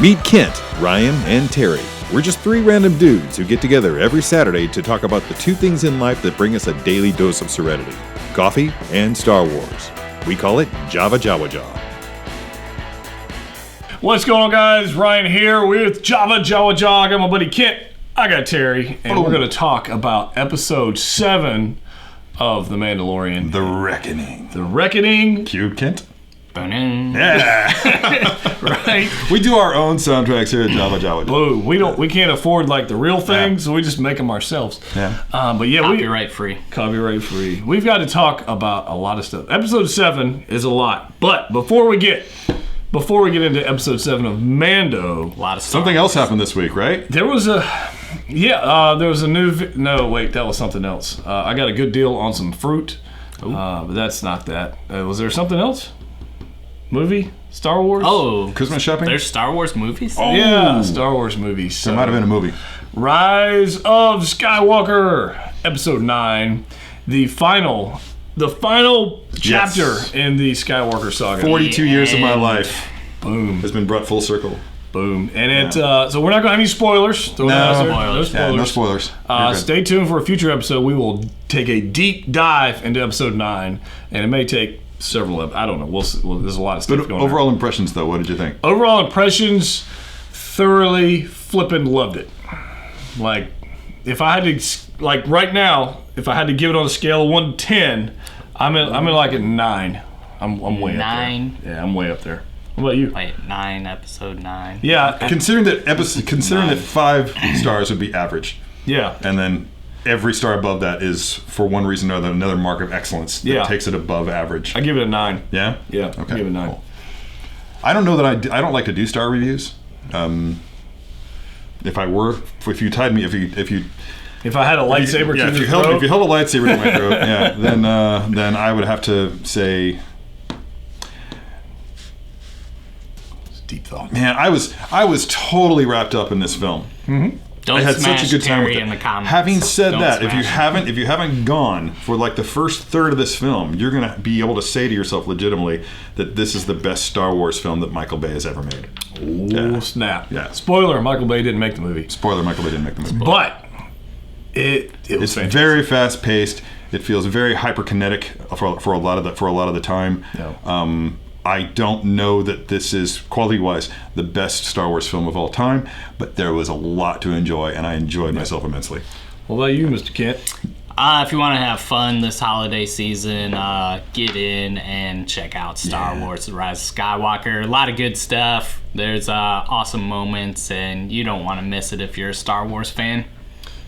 Meet Kent, Ryan, and Terry. We're just three random dudes who get together every Saturday to talk about the two things in life that bring us a daily dose of serenity: coffee and Star Wars. We call it JavaJawaJaw. What's going on, guys? Ryan here with JavaJawaJaw. I got my buddy Kent. I got Terry. And we're going to talk about episode 7 of The Mandalorian. The Reckoning. The Reckoning. Cue, Kent. Yeah. Right. We do our own soundtracks here at JavaJawaJaw. Blue. We can't afford like the real things, so we just make them ourselves. Yeah. But yeah, Copyright free. Copyright free. We've got to talk about a lot of stuff. Episode 7 is a lot, but before we get into episode 7 of Mando, A lot of stuff. Something else happened this week, right? there was a new. No, wait, that was something else. I got a good deal on some fruit, but that's not that. Was there something else? Movie? Star Wars? Oh, Christmas shopping? there's Star Wars movies? Oh. Yeah, Star Wars movies. There might have been a movie. Rise of Skywalker, episode 9, the final chapter in the Skywalker saga. 42 years of my life Boom, has been brought full circle. boom, and so we're not going to have any spoilers. Throw that out there. spoilers. Yeah, no spoilers. You're good. Stay tuned for a future episode. We will take a deep dive into episode 9, and it may take several. I don't know. There's a lot of stuff But going on. overall impressions, though, what did you think? Overall impressions, thoroughly flippin' loved it. Like, if I had to, like right now, if I had to give it on a scale of 1 to 10, I'm in like a 9. I'm way 9? up there. Yeah, I'm way up there. What about you? Wait, 9, episode 9. Yeah, Considering that 5 stars would be average, yeah, and then every star above that is, for one reason or another, another mark of excellence that Yeah. takes it above average. I give it a 9. Yeah? Yeah, Okay. I give it a 9. Cool. I don't know that I don't like to do star reviews. If you tied me, if you If I had a lightsaber, yeah, to if you the held throat, a lightsaber to my throat, yeah, then I would have to say, deep thought. man, I was totally wrapped up in this film. Don't I had smash such a good time Terry with it. in the comments. Having said Don't that, if you smash haven't gone for like the first third of this film, you're gonna be able to say to yourself legitimately that this is the best Star Wars film that Michael Bay has ever made. Oh, snap. Yeah. Spoiler, Michael Bay didn't make the movie. Spoiler: Michael Bay didn't make the movie. But it was It's fantastic. very fast paced. It feels very hyperkinetic for a lot of the time. Yeah. I don't know that this is, quality-wise, the best Star Wars film of all time, but there was a lot to enjoy, and I enjoyed myself immensely. What about you, Mr. Kent? If you want to have fun this holiday season, get in and check out Star Wars: The Rise of Skywalker. A lot of good stuff. There's awesome moments, and you don't want to miss it if you're a Star Wars fan.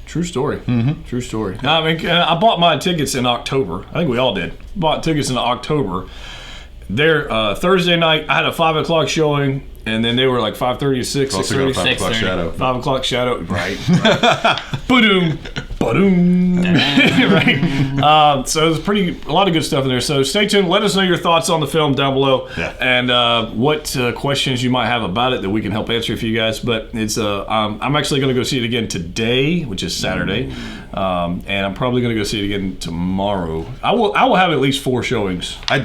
True story. True story. I mean, I bought my tickets in October. I think we all did. Bought tickets in October. There, Thursday night, I had a 5 o'clock showing, and then they were like 5:30 to 6, Also got 6:30. 5 o'clock 6:30. shadow. 5 o'clock shadow. Right. Ba-doom. Ba-doom. Right. So there's a lot of good stuff in there. So stay tuned. Let us know your thoughts on the film down below. Yeah. And what questions you might have about it that we can help answer for you guys. But it's I'm actually going to go see it again today, which is Saturday. And I'm probably going to go see it again tomorrow. I will have at least 4 showings. I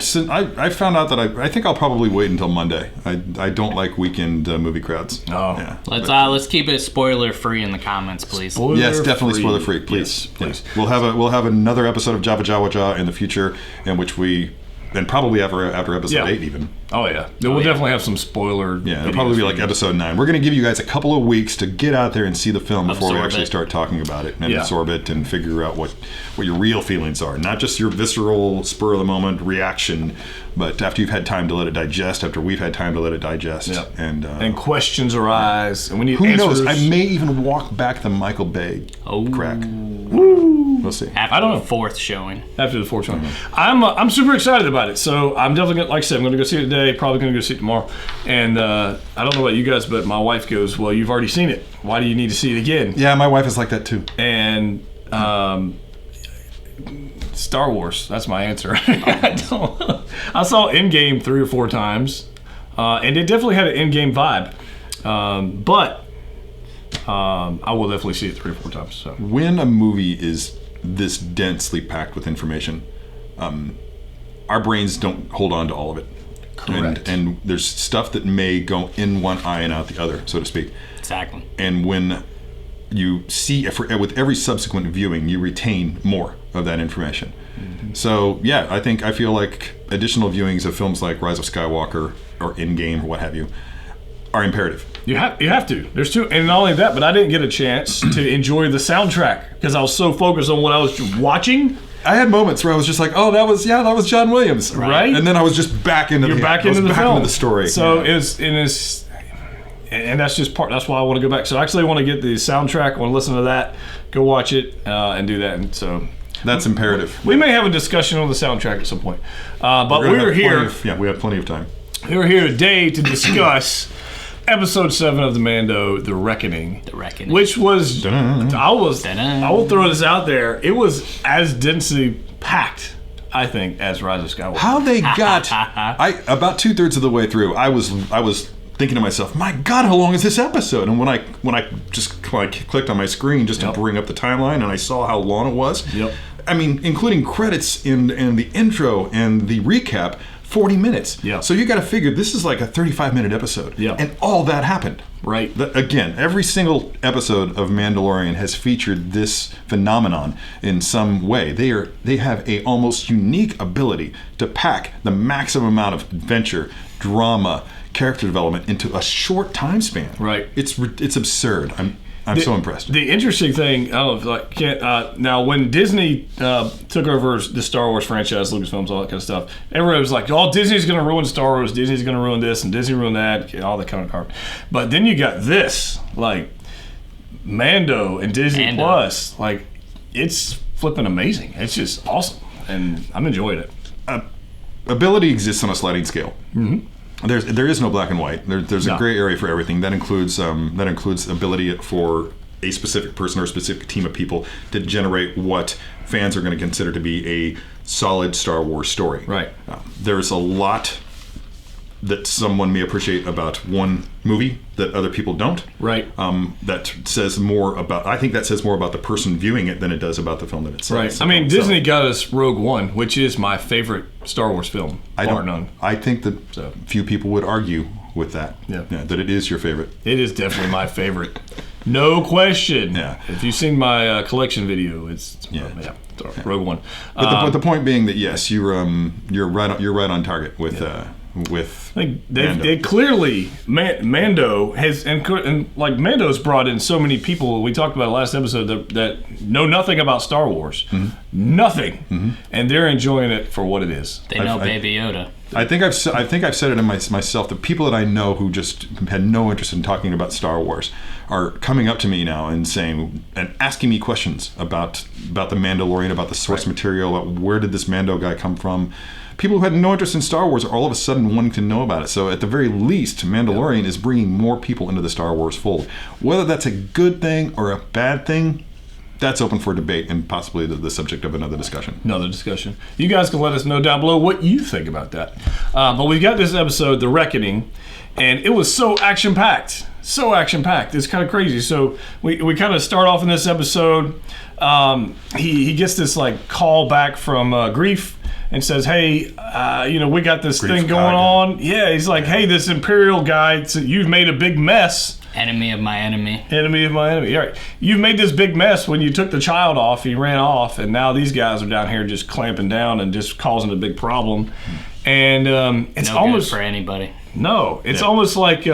found out that I think I'll probably wait until Monday. I don't like weekend movie crowds. Oh. Yeah. Let's keep it spoiler free in the comments, please. Yes, definitely spoiler free, please. Yes, please. Yeah. We'll have another episode of JavaJawaJaw in the future, in which and probably after episode 8 even. Oh yeah, we'll definitely have some spoiler. Yeah, it'll probably be like episode 9. We're going to give you guys a couple of weeks to get out there and see the film before we Absorb actually it. start talking about it and Yeah. absorb it and figure out what your real feelings are. Not just your visceral, spur of the moment reaction, but after you've had time to let it digest, after we've had time to let it digest. Yeah. And questions arise, and we need who answers. knows? I may even walk back the Michael Bay crack. We'll see. After I don't know. the 4th showing. After the 4th one. I'm super excited about it. So I'm definitely gonna, like I said, I'm going to go see it today. Probably going to go see it tomorrow. And I don't know about you guys, but my wife goes, "Well, you've already seen it. Why do you need to see it again?" Yeah, my wife is like that too. And Star Wars. That's my answer. I saw Endgame 3 or 4 times, and it definitely had an Endgame vibe. But I will definitely see it 3 or 4 times. So When a movie is this densely packed with information, our brains don't hold on to all of it. Correct. And there's stuff that may go in one eye and out the other, so to speak. Exactly. And when you see, with every subsequent viewing, you retain more of that information. Mm-hmm. So, yeah, I feel like additional viewings of films like Rise of Skywalker or Endgame or what have you are imperative. You have to. There's two, and not only that, but I didn't get a chance to enjoy the soundtrack because I was so focused on what I was watching. I had moments where I was just like, "Oh, that was John Williams," right? And then I was just back into the story. So and that's just part. That's why I want to go back. So I actually want to get the soundtrack. I want to listen to that. Go watch it and do that. And so that's imperative. We may have a discussion on the soundtrack at some point. But we're here. We have plenty of time. We're here today to discuss Episode 7 of the Mando, The Reckoning. The Reckoning. Which was, I will throw this out there, it was as densely packed, I think, as Rise of Skywalker. How they got, about 2/3 of the way through, I was thinking to myself, my God, how long is this episode? And when I just clicked on my screen just to bring up the timeline and I saw how long it was, I mean, including credits and the intro and the recap, 40 minutes. Yeah. So you got to figure this is like a 35-minute episode. Yeah. And all that happened. Right. Again, every single episode of Mandalorian has featured this phenomenon in some way. They have a almost unique ability to pack the maximum amount of adventure, drama, character development into a short time span. Right. It's absurd. I'm so impressed. The interesting thing, I don't know if now when Disney took over the Star Wars franchise, Lucasfilms, all that kind of stuff, everybody was like, "Oh, Disney's going to ruin Star Wars. Disney's going to ruin this, and Disney ruined that, all that kind of crap." But then you got this, like Mando and Disney Plus, like it's flipping amazing. It's just awesome, and I'm enjoying it. Ability exists on a sliding scale. Mm-hmm. There is no black and white. There's a gray area for everything. That includes ability for a specific person or a specific team of people to generate what fans are going to consider to be a solid Star Wars story. Right. There's a lot that someone may appreciate about one movie that other people don't. Right. That says more about. I think that says more about the person viewing it than it does about the film that itself. Right. I mean, Disney got us Rogue One, which is my favorite Star Wars film. I think that few people would argue with that. Yeah. That it is your favorite. It is definitely my favorite. No question. Yeah. If you've seen my collection video, it's Rogue One. But the point being that yes, you're right on target with they clearly Mando has and like Mando's brought in so many people. We talked about it last episode that know nothing about Star Wars, nothing, and they're enjoying it for what it is. They know Baby Yoda. I think I've said it in myself. The people that I know who just had no interest in talking about Star Wars are coming up to me now and saying and asking me questions about the Mandalorian, about the source material, about where did this Mando guy come from. People who had no interest in Star Wars are all of a sudden wanting to know about it. So at the very least, Mandalorian is bringing more people into the Star Wars fold. Whether that's a good thing or a bad thing, that's open for debate and possibly the subject of another discussion. You guys can let us know down below what you think about that. But we've got this episode, The Reckoning, and it was so action-packed. It's kind of crazy. So we kind of start off in this episode. He gets this like call back from Grief and says, "Hey, we got this thing going on." Yeah, he's like, "Hey, this Imperial guy, you've made a big mess." Enemy of my enemy. Enemy of my enemy. All right. You've made this big mess when you took the child off. He ran off, and now these guys are down here just clamping down and just causing a big problem. And it's no almost good for anybody. No, it's almost like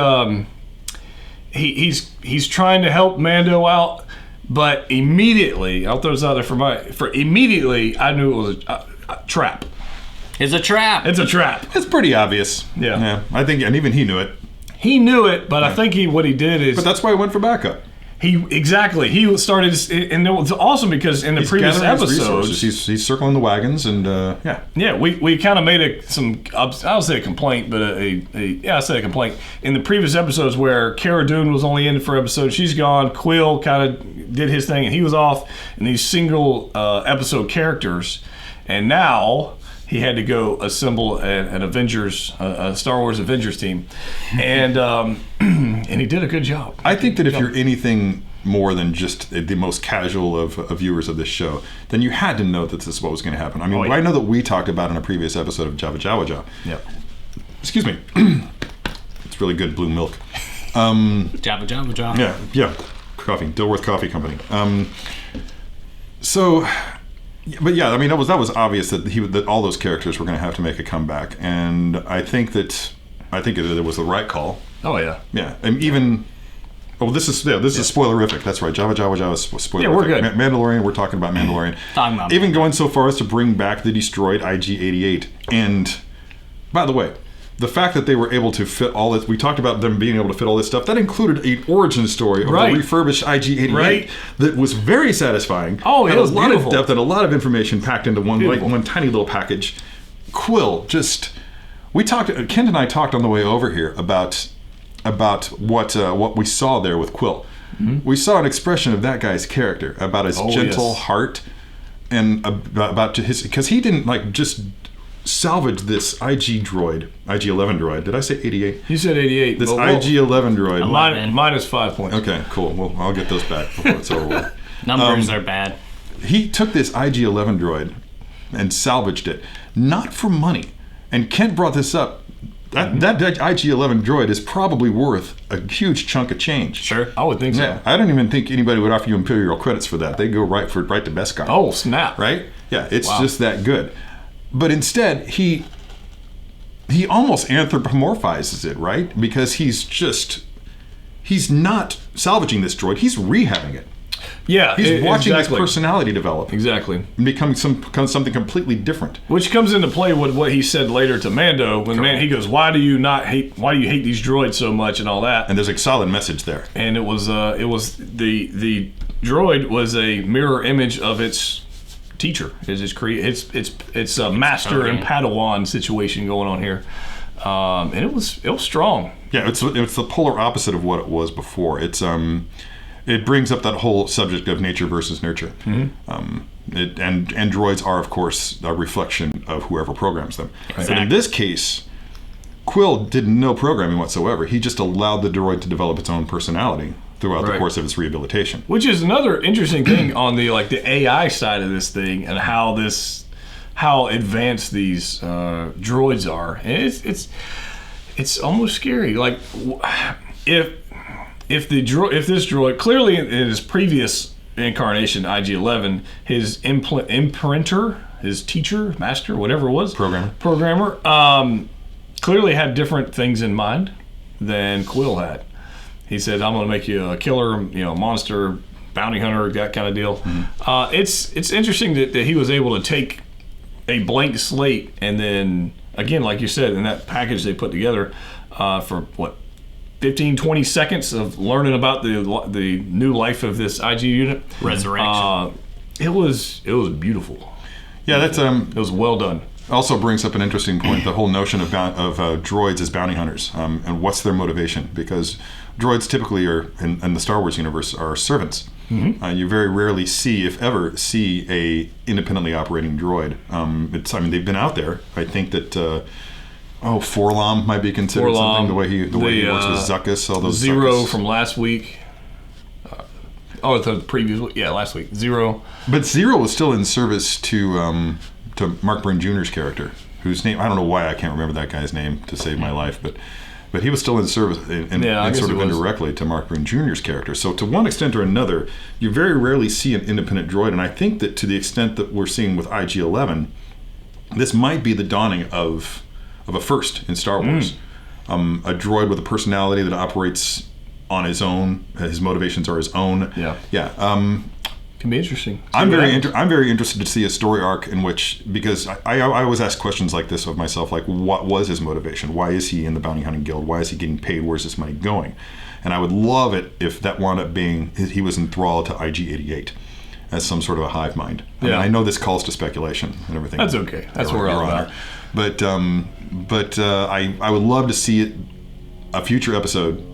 he's trying to help Mando out, but immediately I'll throw this out there immediately I knew it was a trap. It's a trap. It's a trap. It's pretty obvious. Yeah. I think, and even he knew it. He knew it, but I think what he did is. But that's why he went for backup. He started, and it was awesome because in the previous episodes, he's circling the wagons, and we kind of made I would say a complaint, but I said a complaint in the previous episodes where Cara Dune was only in for episode, she's gone. Quill kind of did his thing, and he was off, and these single episode characters, and now he had to go assemble an Avengers, a Star Wars Avengers team, and he did a good job. I think that if you're anything more than just the most casual of viewers of this show, then you had to know that this is what was going to happen. I mean, I know that we talked about in a previous episode of JavaJawaJaw. Yep. excuse me. It's really good blue milk. JavaJawaJaw. Yeah. Coffee. Dilworth Coffee Company. So, but yeah, I mean, that was obvious that all those characters were going to have to make a comeback, and I think it was the right call. Oh yeah. Yeah, and even. Oh, this is spoilerific. That's right. JavaJawaJaw is spoilerific. Yeah, we're good. Mandalorian. We're talking about Mandalorian. Even going so far as to bring back the destroyed IG-88. And by the way, the fact that they were able to fit all this, we talked about them being able to fit all this stuff. That included an origin story of a refurbished IG-88 that was very satisfying. Oh, it was beautiful. A lot of depth and a lot of information packed into one tiny little package. Quill, Kent and I talked on the way over here about what we saw there with Quill. Mm-hmm. We saw an expression of that guy's character, about his gentle heart, and about his, because he didn't just salvage this IG-11 droid. Did I say 88? You said 88. This IG-11 droid. Minus 5 points. Okay, cool. Well, I'll get those back before it's over with. Numbers are bad. He took this IG-11 droid and salvaged it, not for money. And Kent brought this up. That IG-11 droid is probably worth a huge chunk of change. Sure, I would think so. Yeah, I don't even think anybody would offer you Imperial credits for that. They go right to Beskar. Oh, snap. Right? Yeah, it's just that good. But instead, he almost anthropomorphizes it, right? Because he's not salvaging this droid. He's rehabbing it. Yeah, he's watching his personality develop. Exactly. And becoming something completely different. Which comes into play with what he said later to Mando when he goes, "Why do you hate these droids so much?" and all that. And there's a solid message there. And it was the droid was a mirror image of its teacher, it's a master and Padawan situation going on here. And it was strong. Yeah, it's the polar opposite of what it was before. It brings up that whole subject of nature versus nurture. Mm-hmm. And droids are, of course, a reflection of whoever programs them. Exactly. But in this case, Quill did no programming whatsoever. He just allowed the droid to develop its own personality throughout the course of its rehabilitation. Which is another interesting thing on the AI side of this thing, and how advanced these droids are. And it's almost scary. Like, if this droid, clearly in his previous incarnation, IG-11, his imprinter, his teacher, master, whatever it was, programmer, clearly had different things in mind than Quill had. He said, "I'm going to make you a killer, monster, bounty hunter, that kind of deal." Mm-hmm. It's interesting that he was able to take a blank slate, and then again, like you said, in that package they put together for 15-20 seconds of learning about the new life of this IG unit. Resurrection. It was beautiful. Yeah, that's it was well done. Also brings up an interesting point: the whole notion of droids as bounty hunters, and what's their motivation? Because droids typically are in the Star Wars universe are servants. Mm-hmm. You very rarely see, if ever, a independently operating droid. They've been out there. I think that. Forlom might be considered something, the way he works with Zuckuss, all those Zero Zuckuss. From last week. The previous week. Yeah, last week. Zero. But Zero was still in service to Mark Bryn Jr.'s character, whose name, I don't know why I can't remember that guy's name to save my life, but he was still in service and sort of indirectly to Mark Bryn Jr.'s character. So to one extent or another, you very rarely see an independent droid, and I think that to the extent that we're seeing with IG-11, this might be the dawning of a first in Star Wars. A droid with a personality that operates on his own. His motivations are his own. Yeah. Can be interesting. I'm very interested to see a story arc in which, because I always ask questions like this of myself, like, what was his motivation? Why is he in the bounty hunting guild? Why is he getting paid? Where's this money going? And I would love it if that wound up being he was enthralled to IG-88 as some sort of a hive mind. I mean, I know this calls to speculation and everything. That's okay. That's what we're all about. But I would love to see a future episode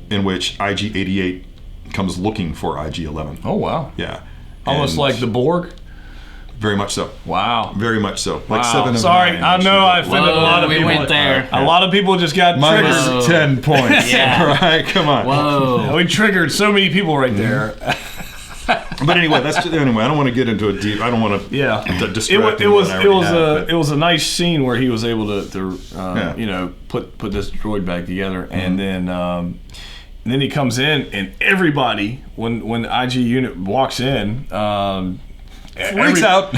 in which IG-88 comes looking for IG-11. Oh, wow. Yeah. Almost like the Borg? Very much so. Wow. Very much so. Wow. Like 7 of 9. Sorry, I know I offended a lot of people. We went there. A lot of people just got triggered. Minus 10 points. Yeah. Right, come on. Whoa. We triggered so many people right there. But anyway, anyway. I don't want to get into a deep. I don't want to. Yeah, distract it was a nice scene where he was able to put this droid back together, and then he comes in, and everybody when the IG unit walks in. Freaks out.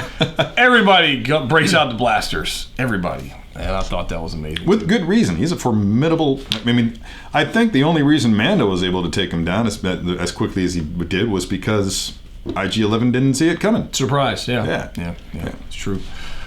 Everybody breaks out the blasters. Everybody. And I thought that was amazing. With good reason. He's a formidable... I mean, I think the only reason Mando was able to take him down as quickly as he did was because IG-11 didn't see it coming. Surprise, yeah. It's true.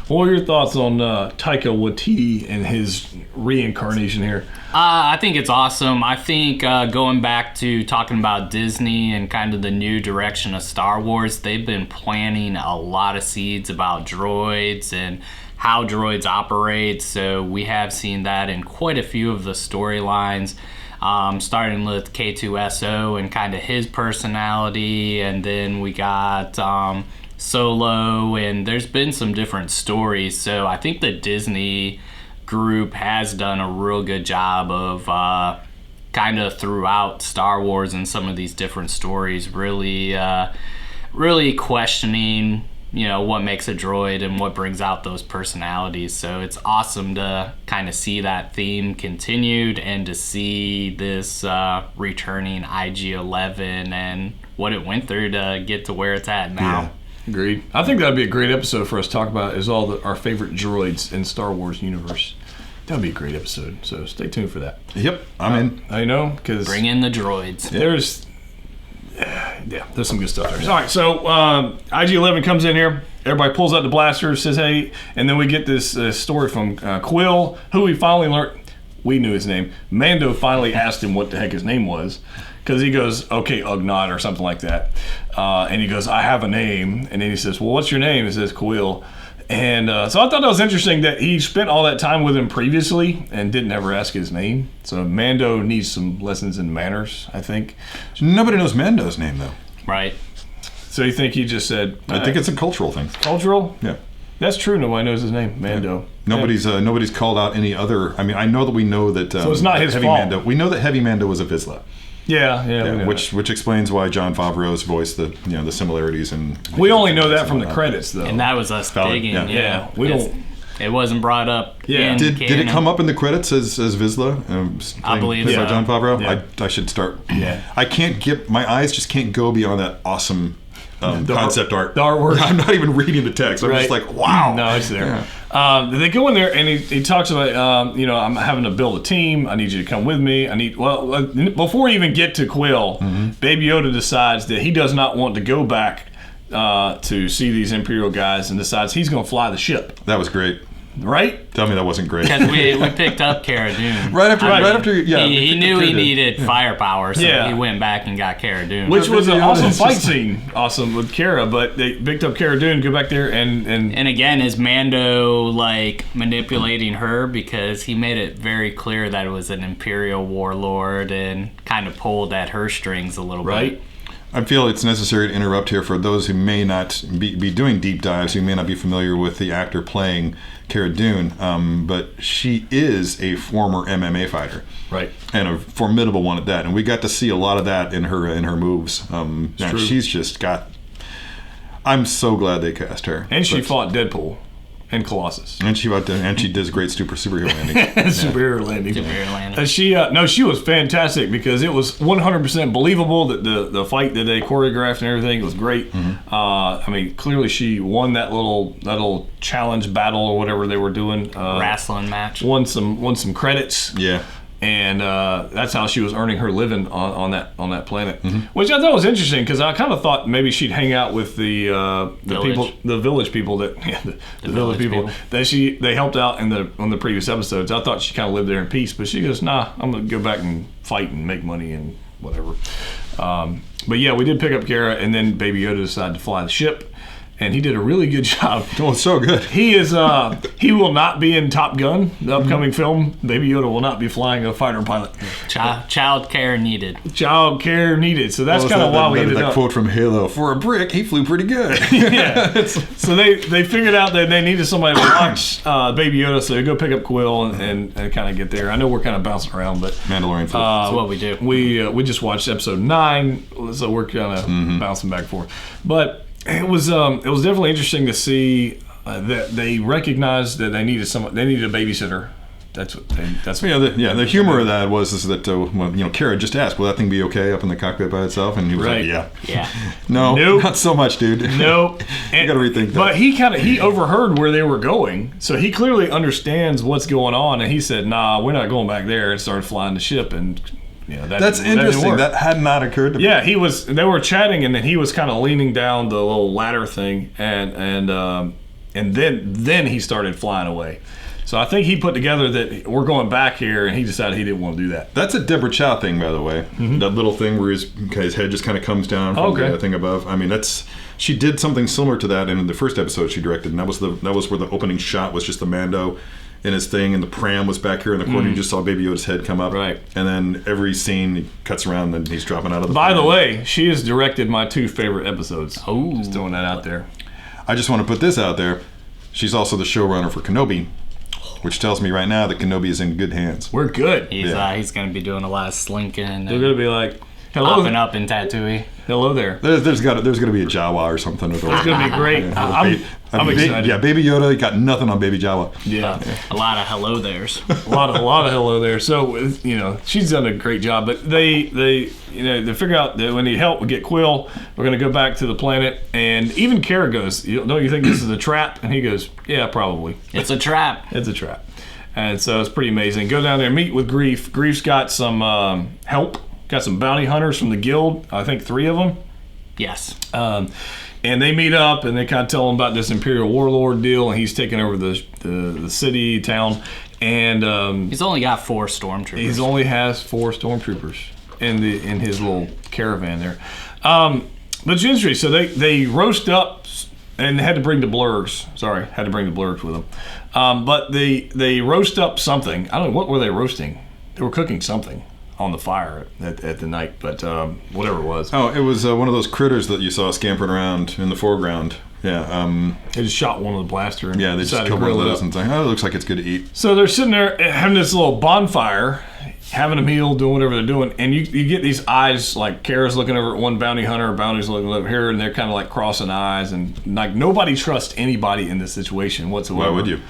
What are your thoughts on Taika Waititi and his reincarnation here? I think it's awesome. I think going back to talking about Disney and kind of the new direction of Star Wars, they've been planting a lot of seeds about droids and how droids operate. So we have seen that in quite a few of the storylines, starting with K2SO and kind of his personality. And then we got... Solo, and there's been some different stories. So I think the Disney group has done a real good job of kind of throughout Star Wars and some of these different stories really questioning what makes a droid and what brings out those personalities. So it's awesome to kind of see that theme continued and to see this returning IG-11 and what it went through to get to where it's at now. Yeah. Agreed. I think that'd be a great episode for us to talk about is all our favorite droids in Star Wars universe. That'd be a great episode. So stay tuned for that. Yep, I'm in. I know, because bring in the droids. There's some good stuff there. All right, so IG-11 comes in here. Everybody pulls out the blaster, says hey, and then we get this story from Quill, who we finally learned. We knew his name. Mando finally asked him what the heck his name was. Because he goes, okay, Ugnaught or something like that. And he goes, I have a name. And then he says, well, what's your name? He says, Quill. And so I thought that was interesting that he spent all that time with him previously and didn't ever ask his name. So Mando needs some lessons in manners, I think. Nobody knows Mando's name, though. Right. So you think he just said... I think it's a cultural thing. Cultural? Yeah. That's true. Nobody knows his name, Mando. Yeah. Nobody's called out any other... I mean, I know that we know that... so it's not his Heavy fault. Mando, we know that Heavy Mando was a Vizsla. Yeah, which explains why Jon Favreau's voiced the similarities and we only know that from the credits though, and that was us digging. Yeah. We don't. It wasn't brought up. Yeah, did it come up in the credits as Vizsla? I believe played so. by Jon Favreau. Yeah. I should start. Yeah, I can't get my eyes just can't go beyond that awesome concept art. The artwork. I'm not even reading the text. I'm just like, wow. No, it's there. They go in there and he talks about, I'm having to build a team. I need you to come with me. Before we even get to Quill, Baby Yoda decides that he does not want to go back to see these Imperial guys and decides he's going to fly the ship. That was great. Right? Tell me that wasn't great. Because we picked up Cara Dune. Right after, he knew he needed firepower, so Yeah. he went back and got Cara Dune. Which was an awesome fight scene. Awesome with Cara, but they picked up Cara Dune, go back there and again, is Mando like manipulating her because he made it very clear that it was an Imperial warlord and kind of pulled at her strings a little bit. I feel it's necessary to interrupt here for those who may not be doing deep dives, who may not be familiar with the actor playing Cara Dune, but she is a former MMA fighter, right, and a formidable one at that. And we got to see a lot of that in her moves. She's just got. I'm so glad they cast her. And she fought Deadpool and Colossus. And she does great superhero landing. Superhero landing. She was fantastic because it was 100% believable that the fight that they choreographed and everything was great. Clearly she won that little challenge battle or whatever they were doing. Wrestling match. Won some credits. Yeah. And that's how she was earning her living on that planet, which I thought was interesting because I kind of thought maybe she'd hang out with the village people that they helped out on the previous episodes. I thought she kind of lived there in peace, but she goes, nah, I'm gonna go back and fight and make money and whatever. But yeah, we did pick up Cara, and then Baby Yoda decided to fly the ship. and he did a really good job. Oh, it's so good. He is. He will not be in Top Gun, the upcoming film. Baby Yoda will not be flying a fighter pilot. Child care needed. Child care needed. So that's kind of why we ended that up. quote from Halo: "For a brick, he flew pretty good." Yeah. So they figured out that they needed somebody to watch Baby Yoda, so they go pick up Quill and kind of get there. I know we're kind of bouncing around, but Mandalorian. That's what we do. We just watched episode 9, so we're kind of bouncing back and forth. But it was definitely interesting to see that they recognized that they needed a babysitter. That's what. The humor of that was that Kara just asked, "Will that thing be okay up in the cockpit by itself?" And he was like, "Yeah, no, nope. Not so much, dude. Nope." You got to rethink that. But he overheard where they were going, so he clearly understands what's going on, and he said, "Nah, we're not going back there," and started flying the ship. And that's interesting. That had not occurred to me. Yeah, they were chatting, and then he was kind of leaning down the little ladder thing, and then he started flying away. So I think he put together that we're going back here, and he decided he didn't want to do that. That's a Deborah Chow thing, by the way. That little thing where his head just kind of comes down from the thing above. I mean, she did something similar to that in the first episode she directed, and that was where the opening shot was just the Mando in his thing, and the pram was back here in the corner. You just saw Baby Yoda's head come up. Right. And then every scene he cuts around, and he's dropping out of the By pram. the way, she has directed my 2 favorite episodes. Oh. Just throwing that out there. I just want to put this out there. She's also the showrunner for Kenobi, which tells me right now that Kenobi is in good hands. We're good. He's going to be doing a lot of slinking. They're going to be like, hello. Popping up in Tatooine. Hello there. There's got to be a Jawa or something. It's going to be great. I'm excited. Yeah, Baby Yoda got nothing on Baby Jawa. Yeah. A lot of hello there's. a lot of hello there. So, she's done a great job. But they figure out that when they help, we get Quill. We're going to go back to the planet. And even Kara goes, don't you think this is a trap? And he goes, yeah, probably. It's a trap. It's a trap. And so it's pretty amazing. Go down there, meet with Greef. Greef's got some help. Got some bounty hunters from the guild. I think 3 of them. Yes. And they meet up, and they kind of tell him about this Imperial Warlord deal, and he's taking over the city, town. And he's only got 4 stormtroopers. He only has 4 stormtroopers in his little caravan there. But it's interesting. So they roast up, and they had to bring the blurgs. Sorry, had to bring the blurgs with them. But they roast up something. I don't know, what were they roasting? They were cooking something on the fire at the night, but whatever it was. Oh, it was one of those critters that you saw scampering around in the foreground. Yeah. They just shot one with a blaster. And they just killed one of those and saying, "Oh, it looks like it's good to eat." So they're sitting there having this little bonfire, having a meal, doing whatever they're doing, and you get these eyes, like Kara's looking over at one bounty hunter, bounty's looking over here, and they're kind of like crossing eyes, and like nobody trusts anybody in this situation whatsoever. Why would you?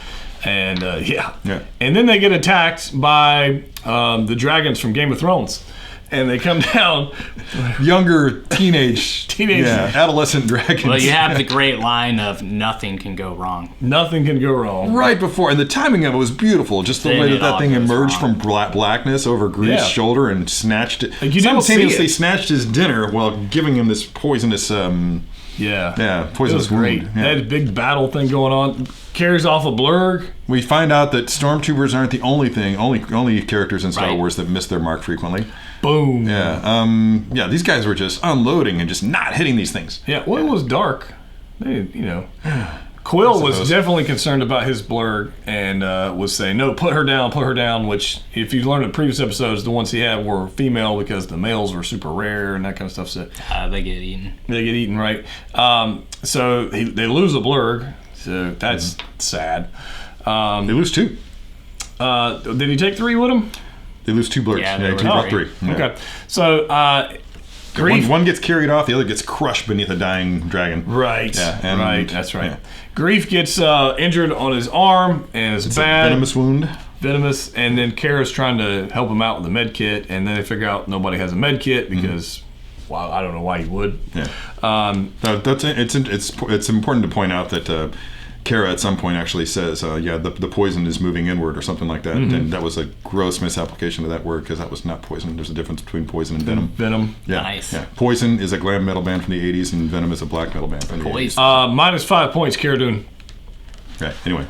And and then they get attacked by the dragons from Game of Thrones, and they come down. Younger teenage, adolescent dragons. Well, you have the great line of "nothing can go wrong." Nothing can go wrong. Right before, and the timing of it was beautiful. Just the way that thing emerged from blackness over Greef's shoulder and snatched it. Like simultaneously snatched his dinner while giving him this poisonous. Poisonous it was great. wound. They had a big battle thing going on. Carries off a blurg. We find out that stormtroopers aren't the only characters in Star Wars that miss their mark frequently. Boom. Yeah. These guys were just unloading and just not hitting these things. Yeah. Well, it was dark. Quill was definitely concerned about his blurg and was saying, "No, put her down." Which, if you learned in previous episodes, the ones he had were female because the males were super rare and that kind of stuff. So they get eaten. They get eaten, right? So they lose a blurg. So that's sad. They lose 2. Did he take 3 with him? They lose 2 blurgs. Yeah, he took 3. Yeah. Okay. So one gets carried off, the other gets crushed beneath a dying dragon. Right. Yeah, right. That's right. Yeah. Greef gets injured on his arm, and it's bad. A venomous wound. Venomous, and then Kara's trying to help him out with the med kit, and then they figure out nobody has a med kit because, well, I don't know why he would. Yeah. It's important to point out that Kara at some point actually says, the poison is moving inward or something like that. And that was a gross misapplication of that word because that was not poison. There's a difference between poison and venom. Venom. Yeah. Nice. Yeah. Poison is a glam metal band from the 80s and Venom is a black metal band from the 80s. -5 points, Cara Dune. Right. Anyway.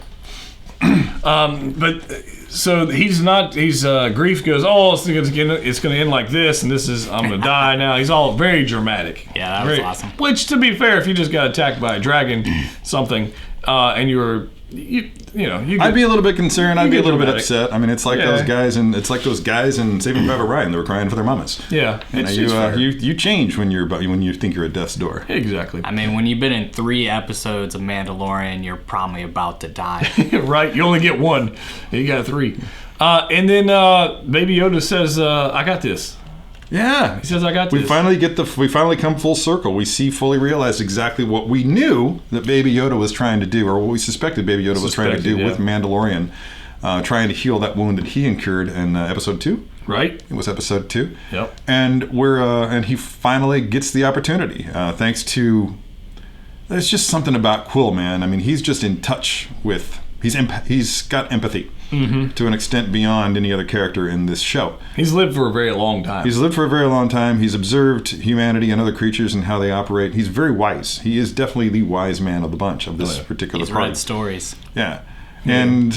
But So he's not. He's Grief goes. Oh, it's going to end like this, and this is I'm going to die now. He's all very dramatic. Yeah, that was awesome. Which, to be fair, if you just got attacked by a dragon, something, and I'd be a little bit concerned. I'd be a little bit dramatic. upset. I mean, it's like those guys, and it's like those guys in Saving Private Ryan. They were crying for their mamas. Yeah, you change when you think you're at death's door. Exactly. I mean, when you've been in 3 episodes of Mandalorian, you're probably about to die. Right. You only get 1. You got 3. And then Baby Yoda says, "I got this." Yeah, he says, "I got this." We finally come full circle. We fully realized exactly what we knew that Baby Yoda was trying to do, or what we suspected Baby Yoda was trying to do with Mandalorian, trying to heal that wound that he incurred in episode 2. Right. It was episode 2. Yep. And he finally gets the opportunity, thanks to. There's just something about Quill, man. I mean, he's just in touch with. He's got empathy to an extent beyond any other character in this show. He's lived for a very long time. He's observed humanity and other creatures and how they operate. He's very wise. He is definitely the wise man of the bunch of this particular He's party. read stories. Yeah. And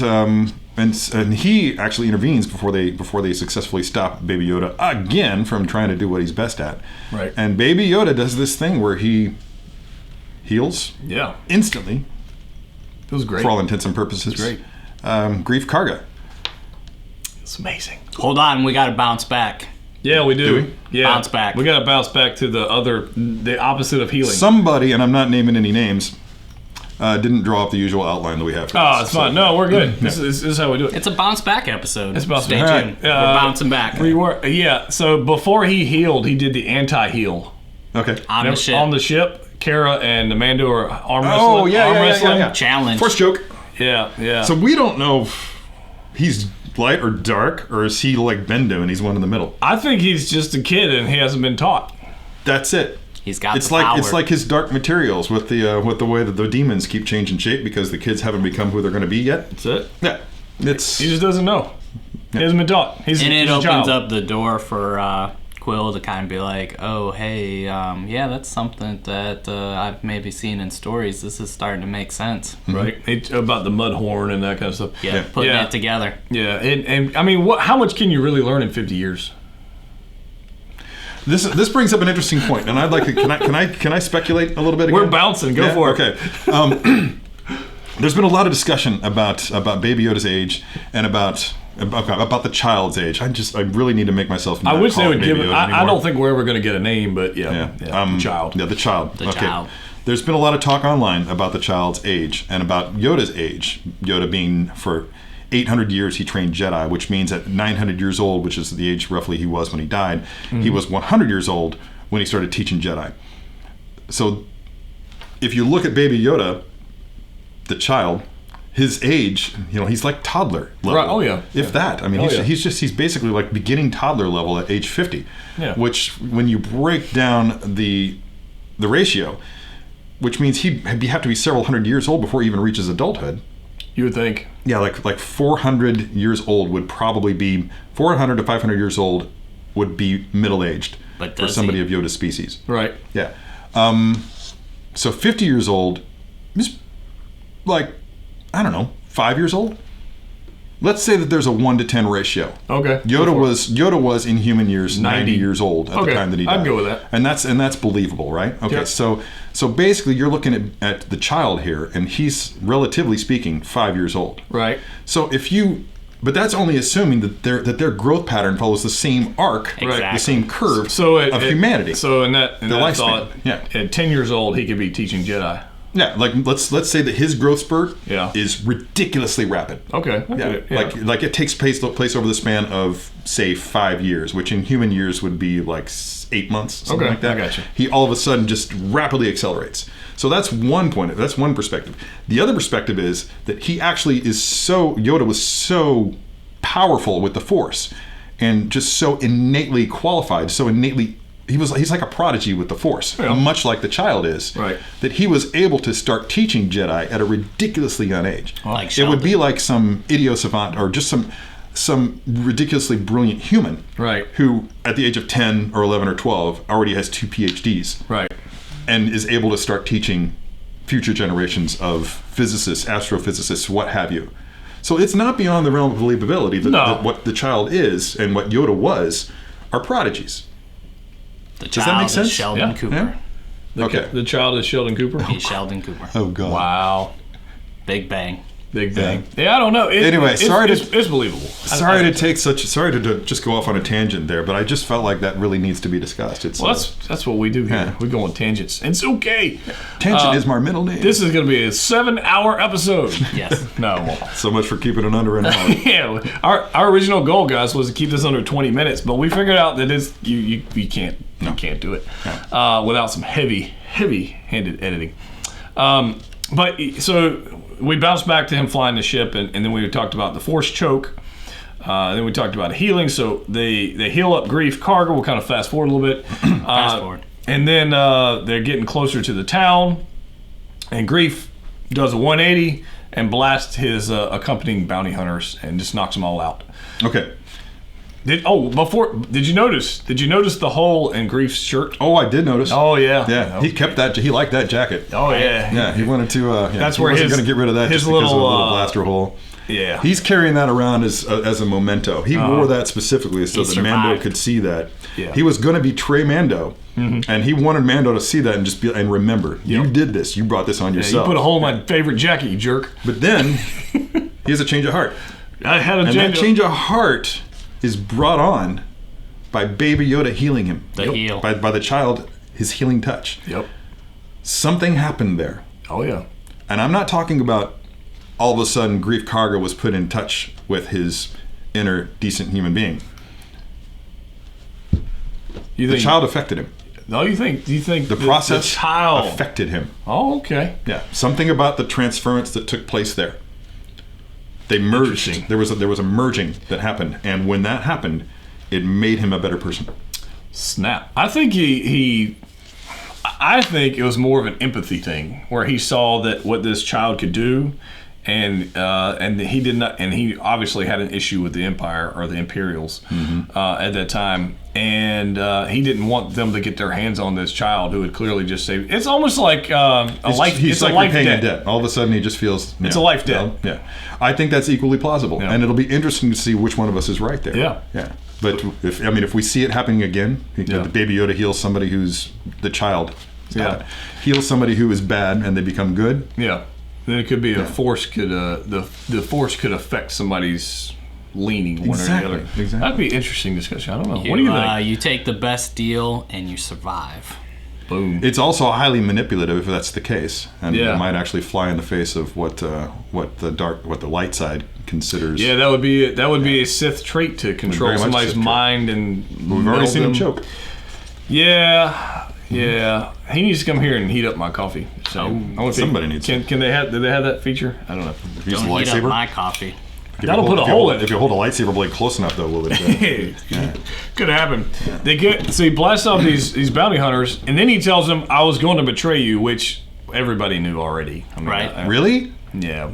he actually intervenes before they successfully stop Baby Yoda again from trying to do what he's best at. Right. And Baby Yoda does this thing where he heals instantly. It was great. For all intents and purposes. It was great. Grief Karga. It's amazing. Hold on, we got to bounce back. Yeah, we do. Do we? Yeah. Bounce back. We got to bounce back to the opposite of healing. Somebody, and I'm not naming any names, didn't draw up the usual outline that we have. It's fine. No, we're good. This is how we do it. It's a bounce back episode. It's bounce Stay back. tuned. We're bouncing back. So before he healed, he did the anti-heal. Okay. On the ship. On the ship, Kara and the Mando are arm wrestling. Oh, yeah. Challenge. Force choke. Yeah. So we don't know if he's light or dark, or is he like Bendo and he's one in the middle? I think he's just a kid and he hasn't been taught. That's it. He's got it's the like power. It's like his dark materials with the way that the demons keep changing shape because the kids haven't become who they're going to be yet. That's it. Yeah. He just doesn't know. He hasn't been taught. He's it a opens child. up the door for Quill to kind of be like, oh, hey, that's something that I've maybe seen in stories. This is starting to make sense. Right. About the mud horn and that kind of stuff. Yeah, putting it together. Yeah, and I mean, how much can you really learn in 50 years? This brings up an interesting point, and I'd like to. Can I speculate a little bit again? We're bouncing. Go for it. Okay. There's been a lot of discussion about Baby Yoda's age and about the child's age. I really need to make myself. I wish they would give it. I I don't think we're ever going to get a name, but the child. Yeah, the child. The child. There's been a lot of talk online about the child's age and about Yoda's age. Yoda being for 800 years he trained Jedi, which means at 900 years old, which is the age roughly he was when he died, he was 100 years old when he started teaching Jedi. So if you look at Baby Yoda, the child, his age, he's like toddler level. Right. Oh yeah. If that. I mean, he's basically like beginning toddler level at age 50. Yeah. Which, when you break down the ratio, which means he'd have to be several hundred years old before he even reaches adulthood. You would think. Yeah, like 400 years old would probably be 400 to 500 years old would be middle-aged for somebody of Yoda's species. Right. Yeah. So 50 years old is like, I don't know, 5 years old? Let's say that there's a 1 to 10 ratio. Okay. Yoda was in human years 90 years old at the time that he died. I'd go with that. And that's believable, right? Okay. Yep. So basically you're looking at the child here, and he's, relatively speaking, 5 years old. Right. So but that's only assuming that their growth pattern follows the same arc, the same curve of humanity. So in that thought, lifespan. At 10 years old he could be teaching Jedi. Yeah, like let's say that his growth spurt is ridiculously rapid. Okay. Yeah. Like it takes place over the span of, say, 5 years, which in human years would be like 8 months, something like that. I gotcha. He all of a sudden just rapidly accelerates. So that's one point. That's one perspective. The other perspective is that he actually Yoda was so powerful with the Force, and just so innately qualified, he's like a prodigy with the Force, much like the child is. Right. That he was able to start teaching Jedi at a ridiculously young age. Like it Sheldon. would be like some idiot savant or just some ridiculously brilliant human, right, who at the age of 10 or 11 or 12 already has 2 PhDs, right, and is able to start teaching future generations of physicists, astrophysicists, what have you. So it's not beyond the realm of believability that what the child is and what Yoda was are prodigies. The Does that make child sense? is Sheldon Cooper. Okay. The child is Sheldon Cooper. He's Sheldon Cooper. Oh, God. Wow. Big Bang. Big Bang. Yeah, I don't know. It's believable. Sorry to just go off on a tangent there, but I just felt like that really needs to be discussed. That's what we do here. Yeah. We go on tangents. It's okay. Tangent is my middle name. This is going to be a 7-hour episode. Yes. No, it won't. So much for keeping it under an hour. Yeah, our original goal, guys, was to keep this under 20 minutes, but we figured out that you can't do it without some heavy-handed editing. But so we bounced back to him flying the ship, and then we talked about the Force choke. Then we talked about healing. So they heal up Grief Karga. We'll kind of fast forward a little bit. Fast forward. And then they're getting closer to the town, and Grief does a 180 and blasts his accompanying bounty hunters and just knocks them all out. Okay. Did you notice the hole in Grief's shirt? Oh, I did notice. Oh yeah. Yeah, Okay. he kept that. He liked that jacket. Oh yeah. Yeah, he wanted to. That's he where wasn't his going to get rid of that his just because of a little, little blaster hole. Yeah. He's carrying that around as a memento. He wore that specifically so that Mando survived. could see that. Yeah. He was going to betray Mando, and he wanted Mando to see that and just and remember, you did this. You brought this on You yourself. put a hole in my favorite jacket, you jerk. But then he has a change of heart, I had a and that change of heart is brought on by Baby Yoda healing him. The heal. By the child, his healing touch. Yep. Something happened there. Oh yeah. And I'm not talking about all of a sudden Grief Karga was put in touch with his inner decent human being. The child affected him. No, you think The process the child affected him. Oh, okay. Yeah. Something about the transference that took place there. They merged. Interesting. There was a merging that happened, and when that happened, it made him a better person. Snap. I think I think it was more of an empathy thing where he saw that what this child could do, and he did not, and he obviously had an issue with the Empire or the Imperials at that time, and he didn't want them to get their hands on this child who had clearly just saved. It's almost like a life. He's It's like a life repaying debt. a debt. All of a sudden, he just feels It's a life debt. Yeah, I think that's equally plausible, and it'll be interesting to see which one of us is right there. Yeah. But if we see it happening again, the Baby Yoda heals somebody who's the child. Heals somebody who is bad, and they become good. Yeah. Then it could be a force could the force could affect somebody's leaning one or the other. Exactly. That'd be an interesting discussion. I don't know. What do you think? You take the best deal and you survive. Boom. It's also highly manipulative if that's the case, and Yeah. it might actually fly in the face of what the light side considers. Yeah, that would be a Sith trait to control Very much somebody's Sith trait. mind and We've already seen him choke. Yeah. He needs to come here and heat up my coffee. So I wonder if somebody needs to. Can they have? Do they have that feature? I don't know. Use Don't the heat up lightsaber. my coffee. That'll put a hole in it. If you hold a lightsaber blade close enough, though, will it? Could happen. They get so he blasts off these bounty hunters, and then he tells them, "I was going to betray you," which everybody knew already. I mean, Right. Really? Yeah.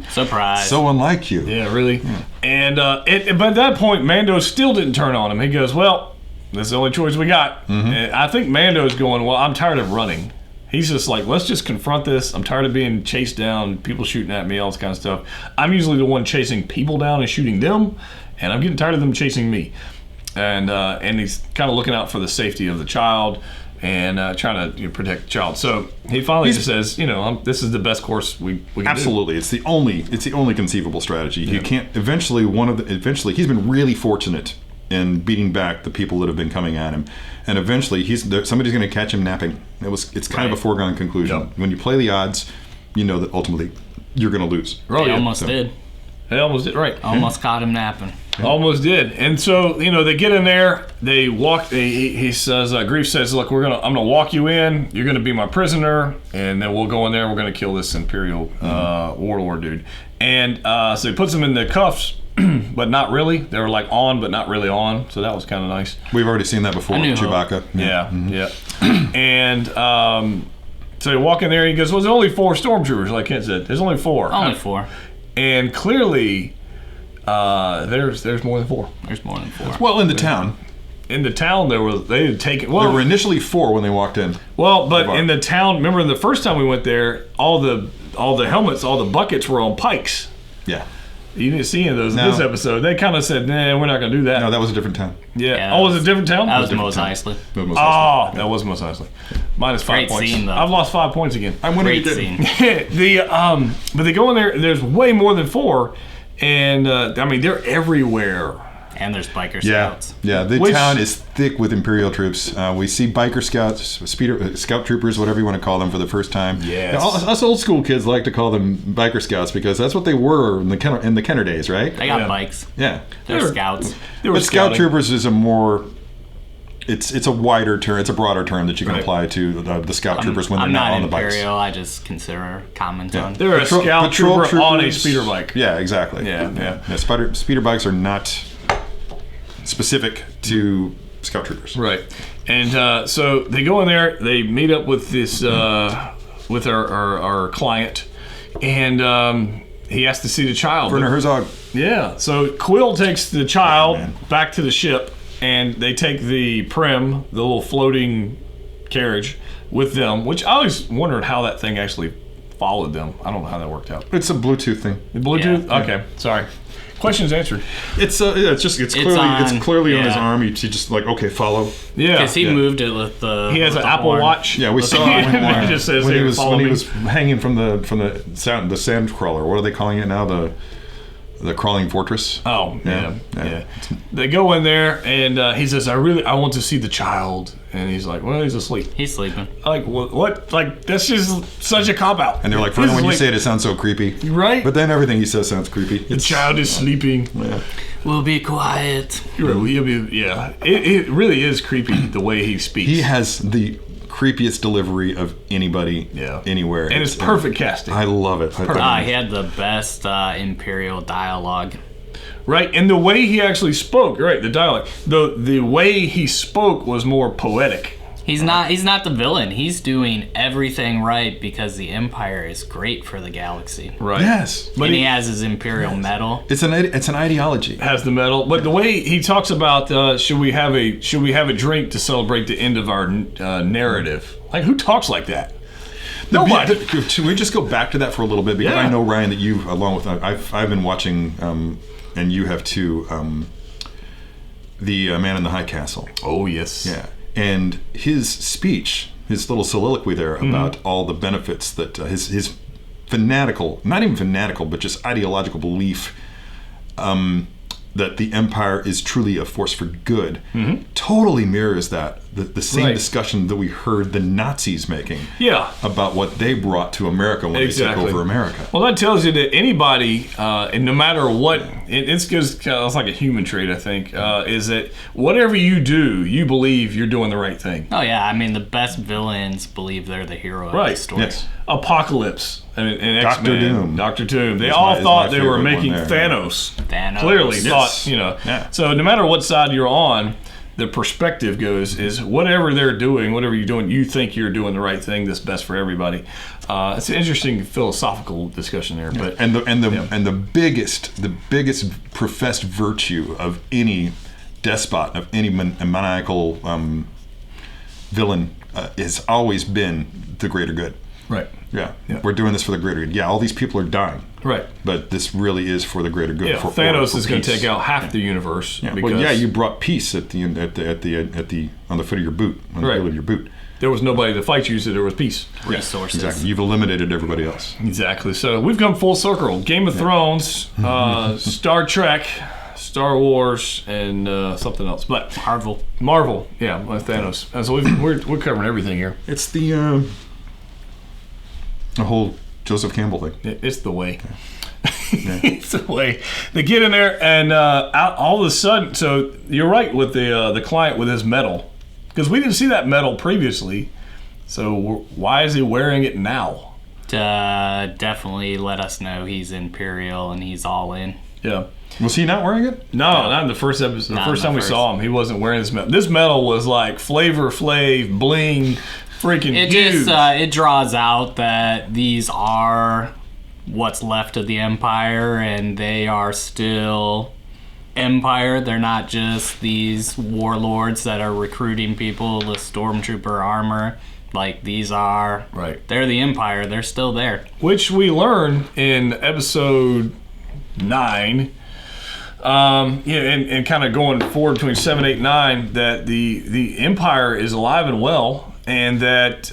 Surprise. So unlike you. Yeah, really. And but at that point, Mando still didn't turn on him. He goes, "Well, that's the only choice we got." And I think Mando's going, "Well, I'm tired of running." He's just like, let's just confront this. I'm tired of being chased down, people shooting at me, all this kind of stuff. I'm usually the one chasing people down and shooting them, and I'm getting tired of them chasing me. And he's kind of looking out for the safety of the child and trying to protect the child. So he finally just says, this is the best course we can Absolutely, it's the only conceivable strategy. You can't. Eventually, he's been really fortunate in beating back the people that have been coming at him, and eventually somebody's going to catch him napping. It's kind of a foregone conclusion. Yep. When you play the odds, you know that ultimately you're going to lose. They almost did. They almost did, right. Almost caught him napping. Almost did. And so, they get in there, they walk, he says, Grief says, look, I'm going to walk you in, you're going to be my prisoner, and then we'll go in there, we're going to kill this Imperial warlord dude. And so he puts him in the cuffs, but not really. They were like on, but not really on, so that was kind of nice. We've already seen that before with Chewbacca. Yeah. And so you walk in there, and he goes, well, there's only 4 stormtroopers, like Kent said. There's only 4. Only 4. And clearly, there's more than 4. There's more than 4. Well, in the town. In the town, they had taken. Well, There were initially 4 when they walked in. Well, but in the town, remember the first time we went there, all the helmets, all the buckets were on pikes. Yeah. You didn't see any of those in this episode. They kind of said, "Nah, we're not going to do that." No, that was a different town. Yeah. Oh, was it a different town? That was Mos Eisley. That was Mos Eisley. Minus 5 Great points. scene, though. I've lost 5 points again. I'm winning. Great scene. But they go in there. There's way more than 4, and I mean they're everywhere. And there's biker scouts. Yeah. The town is thick with Imperial troops. We see biker scouts, scout troopers, whatever you want to call them, for the first time. Yes. Us old school kids like to call them biker scouts because that's what they were in the Kenner days, right? They got bikes. Yeah. They're scouts. But scout troopers is a more. It's a wider term. It's a broader term that you can apply to the scout troopers when they're not on the bikes. Imperial. I just consider common on. They're a scout trooper on a speeder bike. Yeah, exactly. Yeah. Speeder bikes are not specific to scout troopers. Right. And so they go in there, they meet up with this with our client, and he has to see the child. Werner Herzog. Yeah. So Quill takes the child back to the ship, and they take the Prim, the little floating carriage, with them, which I always wondered how that thing actually followed them. I don't know how that worked out. It's a Bluetooth thing. The Bluetooth? Yeah. Okay. Sorry. Questions answered. It's clearly on his arm. He just like, okay, follow. Yeah. Because he moved it with the. He has with an the Apple horn. Watch. Yeah, we saw It just says when here, he me. was hanging from the sand crawler. What are they calling it now? The crawling fortress. Oh, yeah. They go in there, and he says, I want to see the child. And he's like, well, he's asleep. He's sleeping. Like, what? Like, that's just such a cop-out. And they're like, Werner, when you say it sounds so creepy. Right? But then everything he says sounds creepy. The child is sleeping. Yeah. We'll be quiet. Yeah. It really is creepy the way he speaks. He has the creepiest delivery of anybody anywhere. And it's perfect casting. I love it. He had the best Imperial dialogue. Right, and the way he actually spoke, right, the dialect, the way he spoke was more poetic. He's not the villain. He's doing everything right because the Empire is great for the galaxy. Right. Yes. But he has his Imperial medal. It's an ideology. Has the medal, but the way he talks about should we have a drink to celebrate the end of our narrative? Like, who talks like that? Nobody. Should we just go back to that for a little bit? Because I know, Ryan, that you, along with I've been watching, and you have too, the Man in the High Castle. Oh yes. Yeah. And his speech, his little soliloquy there about all the benefits that his fanatical, not even fanatical, but just ideological belief that the Empire is truly a force for good, totally mirrors the same discussion that we heard the Nazis making about what they brought to America when they took over America. Well, that tells you that anybody, and no matter what, it's like a human trait, I think, is that whatever you do, you believe you're doing the right thing. Oh, yeah. I mean, the best villains believe they're the hero of the story. Yes. Apocalypse and X-Men, Doctor Doom. They all thought they were making Thanos. Clearly thought, Yeah. So no matter what side you're on, the perspective goes is whatever they're doing, whatever you're doing, you think you're doing the right thing that's best for everybody. It's an interesting philosophical discussion there. But the biggest professed virtue of any despot, of any maniacal villain, has always been the greater good. Right. Yeah. We're doing this for the greater good. Yeah, all these people are dying. Right. But this really is for the greater good. Yeah. Thanos is going to take out half the universe. Yeah. Because you brought peace on the foot of your boot, on the heel of your boot. There was nobody to fight you, so there was peace. Resources. Exactly. You've eliminated everybody else. Exactly. So we've come full circle. Game of Thrones, Star Trek, Star Wars, and something else. But Marvel. Yeah, with Thanos. So we're covering everything here. It's the whole Joseph Campbell thing. It's the way. It's the way. They get in there, and all of a sudden, so you're right with the client with his medal, because we didn't see that medal previously. So why is he wearing it now? To definitely let us know he's Imperial and he's all in. Yeah. Was he not wearing it? No, not in the first episode. The first time we saw him, he wasn't wearing this medal. This medal was like Flavor Flav, bling, freaking huge. It draws out that these are what's left of the Empire, and they are still Empire. They're not just these warlords that are recruiting people with stormtrooper armor. Like, these are... Right. They're the Empire. They're still there. Which we learn in episode 9. And kind of going forward between 7, 8, 9, that the Empire is alive and well, and that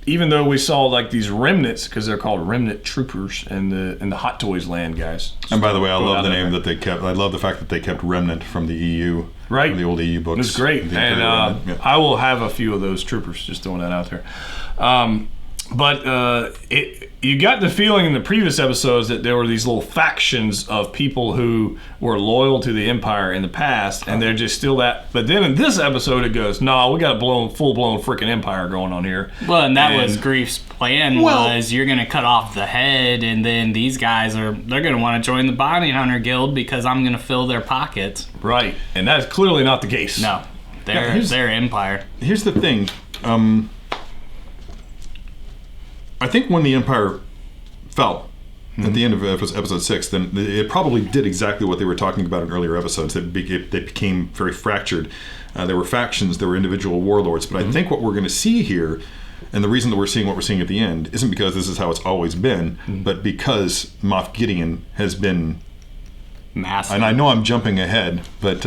even though we saw like these remnants, because they're called remnant troopers in the Hot Toys land, guys. And by the way, I love the name that they kept. I love the fact that they kept remnant from the EU, right? From the old EU books. It's great, and I will have a few of those troopers. Just throwing that out there. But you got the feeling in the previous episodes that there were these little factions of people who were loyal to the Empire in the past, and they're just still that. But then in this episode, it goes, "No, we got a full-blown freaking Empire going on here." Well, and that was Grief's plan. Was you're going to cut off the head, and then these guys they're going to want to join the Bounty Hunter Guild because I'm going to fill their pockets. Right, and that's clearly not the case. No, they're Empire. Here's the thing. I think when the Empire fell at the end of episode 6, then it probably did exactly what they were talking about in earlier episodes. They became very fractured. There were factions, there were individual warlords. But I think what we're going to see here, and the reason that we're seeing what we're seeing at the end, isn't because this is how it's always been, but because Moff Gideon has been massive. And I know I'm jumping ahead, but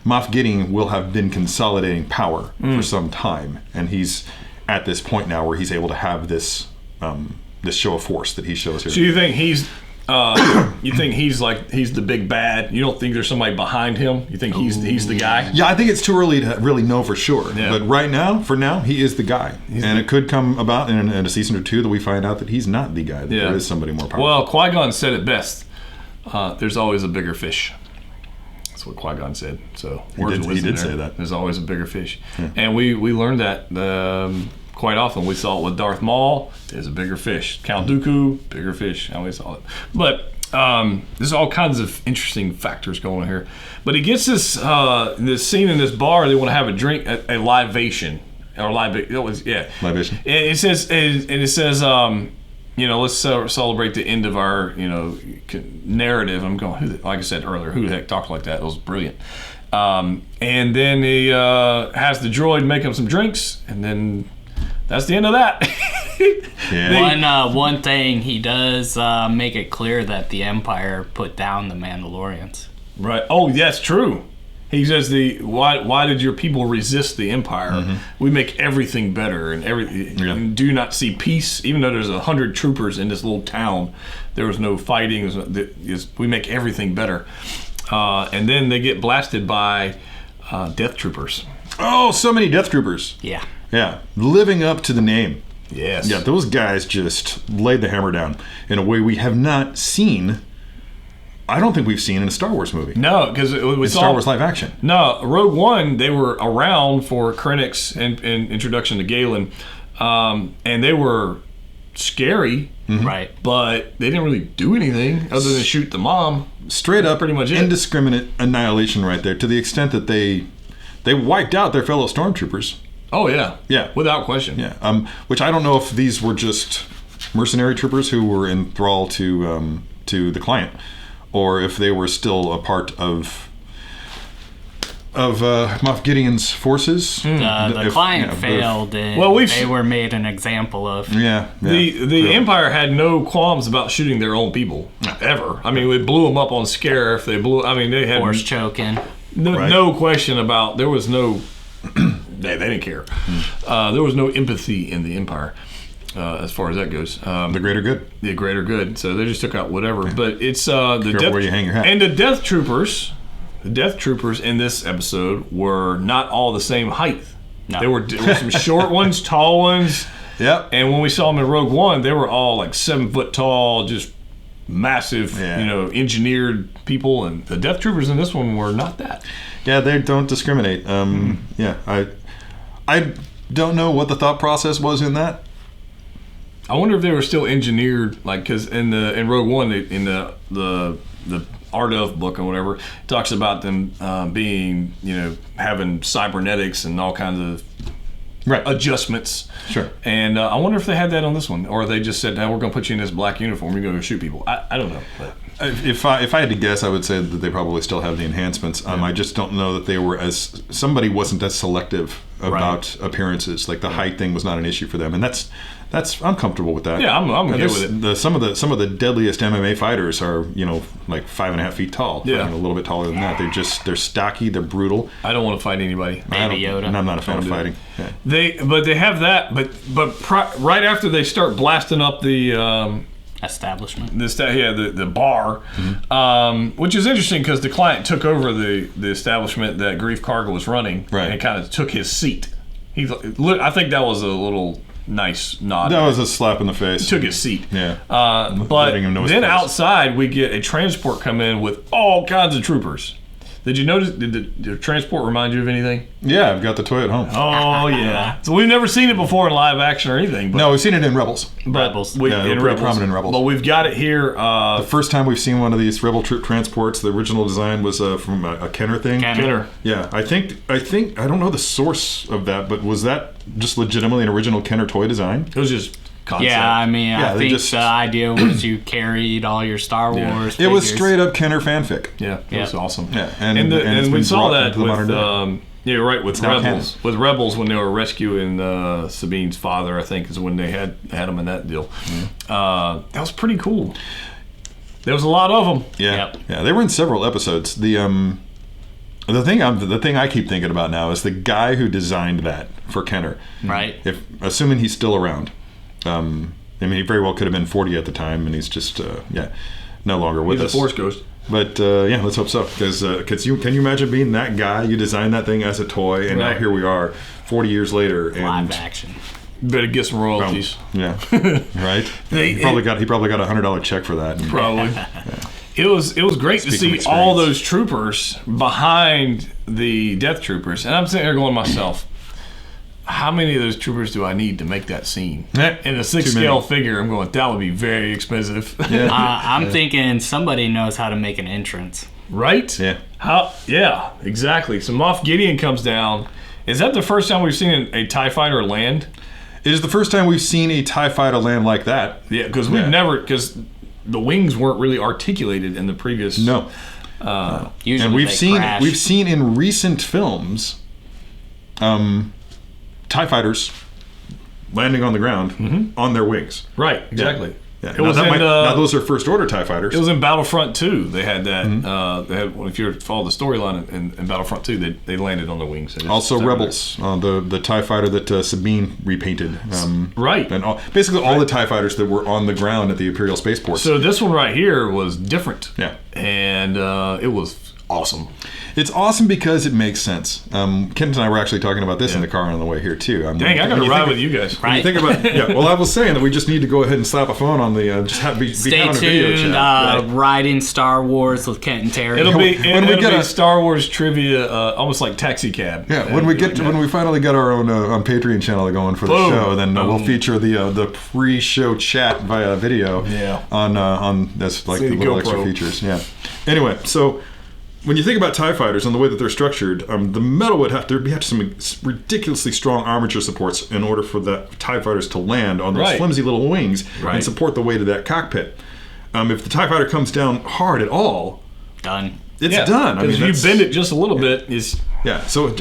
Moff Gideon will have been consolidating power for some time, and he's at this point now where he's able to have this show of force that he shows here. So you think he's the big bad? You don't think there's somebody behind him? You think he's the guy? Yeah, I think it's too early to really know for sure. Yeah. But right now, for now, he is the guy. It could come about in a season or two that we find out that he's not the guy, that there is somebody more powerful. Well, Qui-Gon said it best. There's always a bigger fish. That's what Qui-Gon said. So he did say that. There's always a bigger fish. Yeah. And we learned that quite often. We saw it with Darth Maul. There's a bigger fish. Count Dooku, bigger fish. I always saw it. But there's all kinds of interesting factors going on here. But he gets this scene in this bar. They want to have a drink, a libation. Or libation. And it says, let's celebrate the end of our, narrative. I'm going, like I said earlier, who the heck talked like that? It was brilliant. And then he has the droid make him some drinks, and then that's the end of that. One thing, he does make it clear that the Empire put down the Mandalorians. Right. Oh, that's true. He says why did your people resist the Empire? Mm-hmm. We make everything better, and do not see peace. Even though there's 100 troopers in this little town, there was no fighting. We make everything better. And then they get blasted by Death Troopers. Oh, so many Death Troopers. Yeah. Yeah, living up to the name. Yes. Yeah, those guys just laid the hammer down in a way we have not seen. I don't think we've seen in a Star Wars movie. No, because Star Wars live action. No, Rogue One, they were around for Krennic's introduction to Galen, and they were scary, right? But they didn't really do anything other than shoot the mom. Straight up, pretty much indiscriminate annihilation right there. To the extent that they wiped out their fellow stormtroopers. Oh yeah, yeah, without question. Yeah, which I don't know if these were just mercenary troopers who were in thrall to the client, or if they were still a part of Moff Gideon's forces. The client failed, and they were made an example of. Yeah. The Empire had no qualms about shooting their own people ever. I mean, we blew them up on scare. If they they had force choking. No question about. There was no. They didn't care. There was no empathy in the Empire, as far as that goes. The greater good. The greater good. So they just took out whatever. Yeah. But it's where you hang your hat. And the Death Troopers. The Death Troopers in this episode were not all the same height. No. There were some short ones, tall ones. Yep. And when we saw them in Rogue One, they were all like 7 foot tall, just massive, engineered people. And the Death Troopers in this one were not that. Yeah, they don't discriminate. Yeah, I don't know what the thought process was in that. I wonder if they were still engineered, like, because in Rogue One, in the Art of book or whatever, it talks about them being, having cybernetics and all kinds of adjustments. Sure. And I wonder if they had that on this one, or they just said, "Now we're going to put you in this black uniform. You're going to shoot people." I don't know. But If I had to guess, I would say that they probably still have the enhancements. I just don't know that they were somebody wasn't as selective about appearances. Like the height thing was not an issue for them, and that's I'm comfortable with that. Yeah, I'm good with it. Some of the deadliest MMA fighters are like 5.5 feet tall. Yeah, a little bit taller than that. They're stocky. They're brutal. I don't want to fight anybody. Baby Yoda. And I'm not a fan of fighting. Yeah. They have that, but right after they start blasting up the establishment, the bar, which is interesting because the client took over the establishment that Grief Karga was running, and kind of took his seat. I think that was a little nice nod. That was a slap in the face. He took his seat. Yeah. But then outside we get a transport come in with all kinds of troopers. Did you notice? Did the transport remind you of anything? Yeah, I've got the toy at home. Oh yeah. So we've never seen it before in live action or anything. But no, we've seen it in Rebels. Rebels. Pretty prominent in Rebels. But we've got it here. The first time we've seen one of these Rebel troop transports, the original design was from a Kenner thing. Kenner. Yeah, I think I don't know the source of that, but was that just legitimately an original Kenner toy design? It was just concept. Yeah, I mean, I think the idea was you carried all your Star Wars figures. It was straight up Kenner fanfic. Yeah, it was awesome. Yeah, and we saw that with with Rebels. Canon. With Rebels when they were rescuing Sabine's father, I think is when they had him in that deal. That was pretty cool. There was a lot of them. Yeah, yeah, they were in several episodes. The thing I keep thinking about now is the guy who designed that for Kenner. Right. Assuming he's still around. I mean, he very well could have been 40 at the time, and he's just no longer with us. He's a Force ghost. But let's hope so. Because can you imagine being that guy? You designed that thing as a toy, and now here we are, 40 years later, and live action. Better get some royalties. Yeah, right. He probably got a $100 check for that. Probably. It was great to see all those troopers behind the Death Troopers, and I'm sitting there going to myself, how many of those troopers do I need to make that scene? In a 6 scale figure, I'm going, that would be very expensive. Yeah. I'm thinking somebody knows how to make an entrance. Right? Yeah. Yeah, exactly. So Moff Gideon comes down. Is that the first time we've seen a TIE fighter land? It is the first time we've seen a TIE fighter land like that. Yeah, because because the wings weren't really articulated in the previous. No. Usually and we've seen in recent films TIE fighters landing on the ground on their wings. Right, exactly. Yeah. Now those are First Order TIE fighters. It was in Battlefront 2. They had that. They had, if you follow the storyline in Battlefront 2, they landed on the wings. Also Rebels, the TIE fighter that Sabine repainted. Right. And basically all the TIE fighters that were on the ground at the Imperial Spaceport. So this one right here was different. Yeah. And it was awesome. It's awesome because it makes sense. Kent and I were actually talking about this in the car on the way here too. Dang, I got to ride with you guys. When you think about, well, I was saying that we just need to go ahead and slap a phone on the Stay on a video tuned. chat. Riding Star Wars with Kent and Terry. It'll be Star Wars trivia, almost like Taxi Cab. Yeah, when we finally get our own on Patreon channel going for the show, then we'll feature the pre-show chat via video. Yeah. On that's like the little extra features. Yeah. Anyway, so. When you think about TIE fighters and the way that they're structured, the metal would have to some ridiculously strong armature supports in order for the TIE fighters to land on those flimsy little wings and support the weight of that cockpit. If the TIE fighter comes down hard at all, done. It's done. I mean, if you bend it just a little bit, So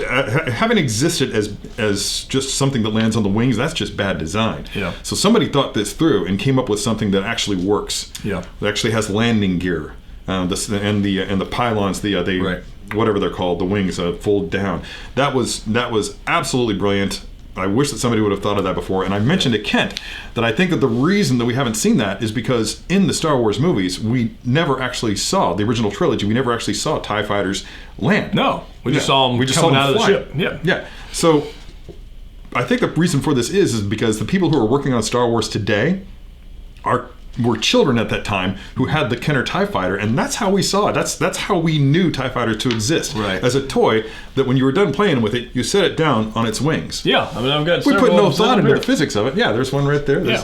having existed as just something that lands on the wings, that's just bad design. Yeah. So somebody thought this through and came up with something that actually works. Yeah. That actually has landing gear. And the pylons, whatever they're called, the wings fold down. That was absolutely brilliant. I wish that somebody would have thought of that before. And I mentioned to Kent that I think that the reason that we haven't seen that is because in the Star Wars movies, we never actually saw the original trilogy. We never actually saw TIE fighters land. No, we just saw them coming out of the ship. Yeah. So I think the reason for this is because the people who are working on Star Wars today were children at that time who had the Kenner TIE fighter, and that's how we saw it. That's how we knew TIE fighters to exist. Right. As a toy that when you were done playing with it, you set it down on its wings. Yeah, I mean, I've got. We put no thought into the physics of it. Yeah, there's one right there. We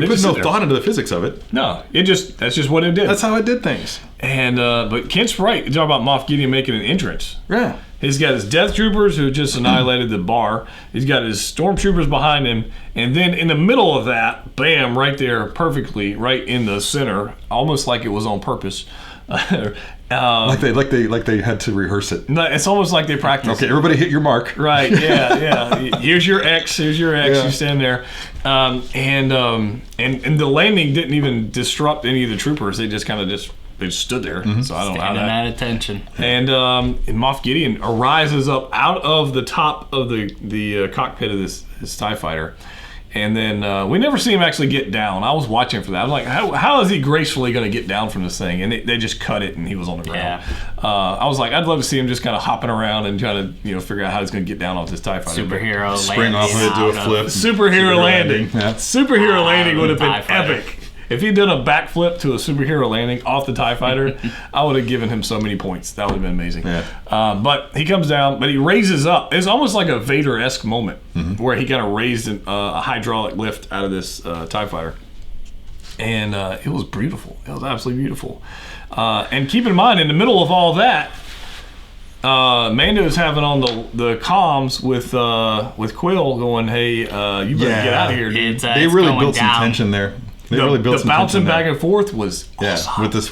put no thought into the physics of it. No, that's just what it did. That's how it did things. And but Kent's right. You're talking about Moff Gideon making an entrance. Yeah. He's got his Death Troopers who just annihilated the bar. He's got his Stormtroopers behind him, and then in the middle of that, bam, right there, perfectly, right in the center, almost like it was on purpose. Like they had to rehearse it. No, it's almost like they practiced. Okay, everybody hit your mark. Right. Yeah. Here's your X. Yeah. You stand there, and the landing didn't even disrupt any of the troopers. They just kind of they stood there. Mm-hmm. So I don't know how that. At attention. And Moff Gideon rises up out of the top of the cockpit of this TIE fighter. And then we never see him actually get down. I was watching for that. I'm like, how is he gracefully going to get down from this thing? And they just cut it, and he was on the ground. Yeah. I was like, I'd love to see him just kind of hopping around and trying to figure out how he's going to get down off this TIE fighter. Superhero spring off of it, do a flip. Superhero landing. Yeah. Superhero landing would have been epic. If he'd done a backflip to a superhero landing off the TIE fighter, I would have given him so many points. That would have been amazing. Yeah. But he comes down, but he raises up. It's almost like a Vader-esque moment where he kind of raised a hydraulic lift out of this TIE fighter. And it was beautiful. It was absolutely beautiful. And keep in mind, in the middle of all that, Mando's having on the comms with Quill going, hey, you better get out of here, dude. They really built some tension there. The bouncing back and forth was awesome. As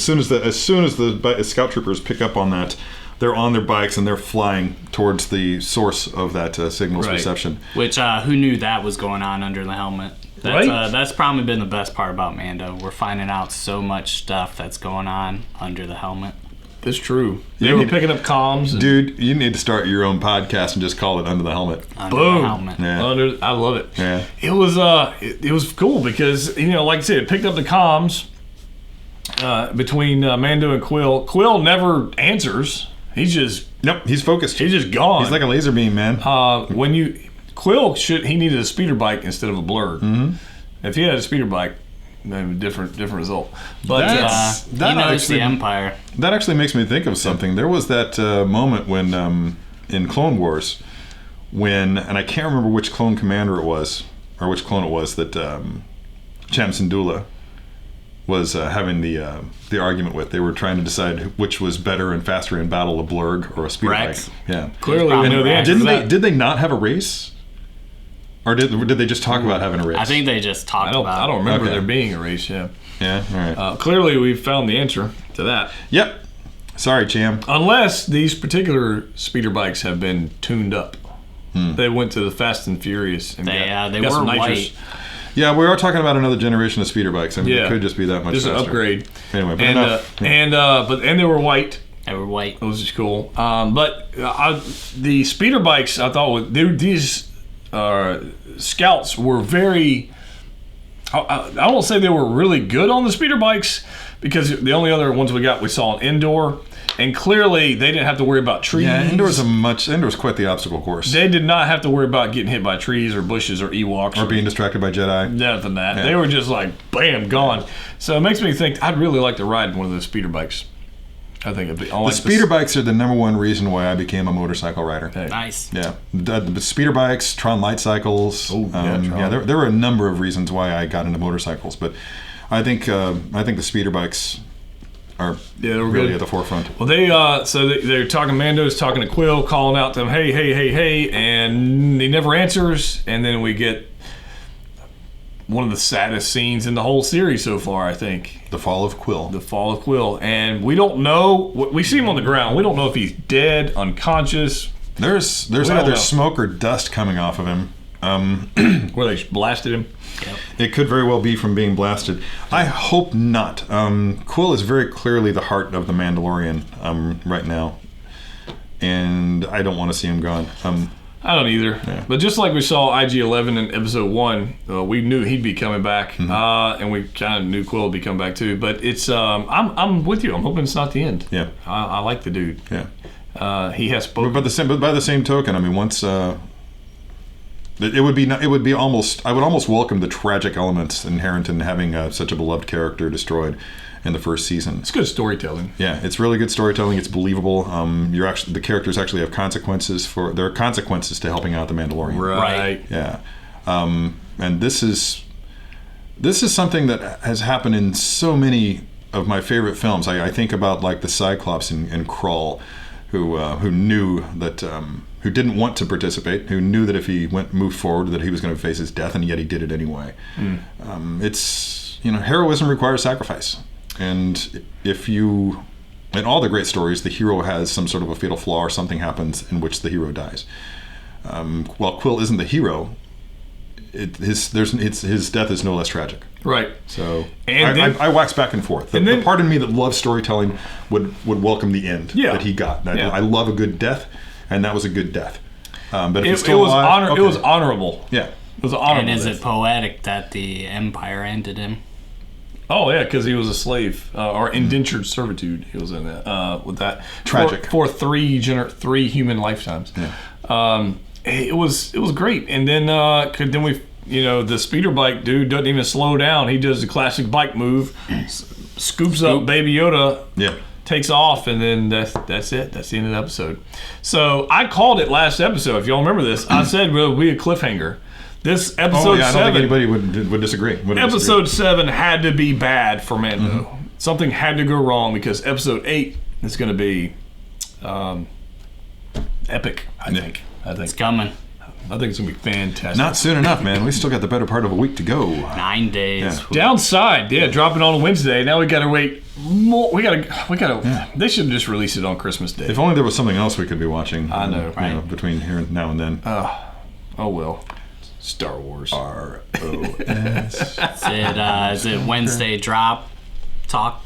soon as the scout troopers pick up on that, they're on their bikes and they're flying towards the source of that signal's reception. Which who knew that was going on under the helmet? That's probably been the best part about Mando. We're finding out so much stuff that's going on under the helmet. It's true. They were picking up comms. Dude, you need to start your own podcast and just call it Under the Helmet. Boom. The helmet. Yeah. I love it. Yeah. It was cool because, like I said, it picked up the comms between Mando and Quill. Quill never answers. He's just... Nope, he's focused. He's just gone. He's like a laser beam, man. Quill he needed a speeder bike instead of a blurred. Mm-hmm. If he had a speeder bike, maybe different result. But he knows the Empire. That actually makes me think of something. There was that moment when in Clone Wars, and I can't remember which clone commander it was, or which clone it was that Cham Syndulla was having the argument with. They were trying to decide which was better and faster in battle, a blurg or a speeder bike. Yeah, clearly we know the answer. Did they not have a race? Or did they just talk about having a race? I think they just talked about it. I don't remember there being a race, yeah. Yeah, all right. Clearly we've found the answer to that. Yep. Sorry, Cham. Unless these particular speeder bikes have been tuned up. They went to the Fast and Furious. And they were white. Yeah, we are talking about another generation of speeder bikes. I mean, it could just be that much faster. Just an upgrade. Anyway, but enough. And they were white. They were white. It was just cool. But the speeder bikes, I thought, these... scouts were very... I won't say they were really good on the speeder bikes, because the only other ones we saw in Endor, and clearly they didn't have to worry about trees. Yeah, Endor's quite the obstacle course. They did not have to worry about getting hit by trees or bushes or Ewoks. Or being distracted by Jedi. Nothing that. Yeah. They were just like, bam, gone. So it makes me think I'd really like to ride one of those speeder bikes. I think it'd be... The speeder bikes are the number one reason why I became a motorcycle rider. Hey. Nice. Yeah. The speeder bikes, Tron light cycles. Oh, Tron. There were a number of reasons why I got into motorcycles, but I think the speeder bikes are really at the forefront. Well, they're talking, Mando's talking to Quill, calling out to him, hey, and he never answers, and then we get one of the saddest scenes in the whole series so far, I think. The fall of Quill. And we don't know. We see him on the ground. We don't know if he's dead, unconscious. There's either smoke or dust coming off of him. Where they blasted him. Yep. It could very well be from being blasted. I hope not. Quill is very clearly the heart of the Mandalorian right now. And I don't want to see him gone. I don't either. Yeah. But just like we saw IG-11 in episode 1, we knew he'd be coming back, and we kind of knew Quill would be coming back too. But it's I'm with you. I'm hoping it's not the end. Yeah. I like the dude. Yeah. He has spoken. But by the same token, I mean, once it would be almost, I would almost welcome the tragic elements inherent in having such a beloved character destroyed in the first season. It's good storytelling. Yeah, it's really good storytelling. It's believable. The characters actually have consequences. There are consequences to helping out the Mandalorian. Right. Yeah. And this is something that has happened in so many my favorite films. I think about like the Cyclops and Krull, who knew that who didn't want to participate, who knew that if he moved forward that he was going to face his death, and yet he did it anyway. It's heroism requires sacrifice, and in all the great stories, the hero has some sort of a fatal flaw or something happens in which the hero dies. While Quill isn't the hero, his death is no less tragic. Right. So I wax back and forth. The part of me that loves storytelling would welcome the end that he got. I love a good death, and that was a good death. But if it was honorable. Yeah. It was honorable. And is it poetic that the Empire ended him? Oh yeah, because he was a slave or indentured servitude. He was in that with that tragic for three human lifetimes. Yeah. It was great, and then we the speeder bike dude doesn't even slow down. He does the classic bike move, scoops up Baby Yoda. Yeah. Takes off, and then that's it. That's the end of the episode. So I called it last episode. If y'all remember this, I said it would be a cliffhanger. This episode 7. I don't think anybody would disagree. Episode 7 had to be bad for Mando. Something had to go wrong because episode 8 is going to be epic. I think It's coming. I think it's going to be fantastic. Not soon enough, man. We still got the better part of a week to go. 9 days. Yeah. Downside, dropping on a Wednesday. Now we got to wait more. We got to. They should just release it on Christmas Day. If only there was something else we could be watching. I know, right? Between here and now and then. Oh well. Star Wars. ROS. Is it Wednesday drop talk?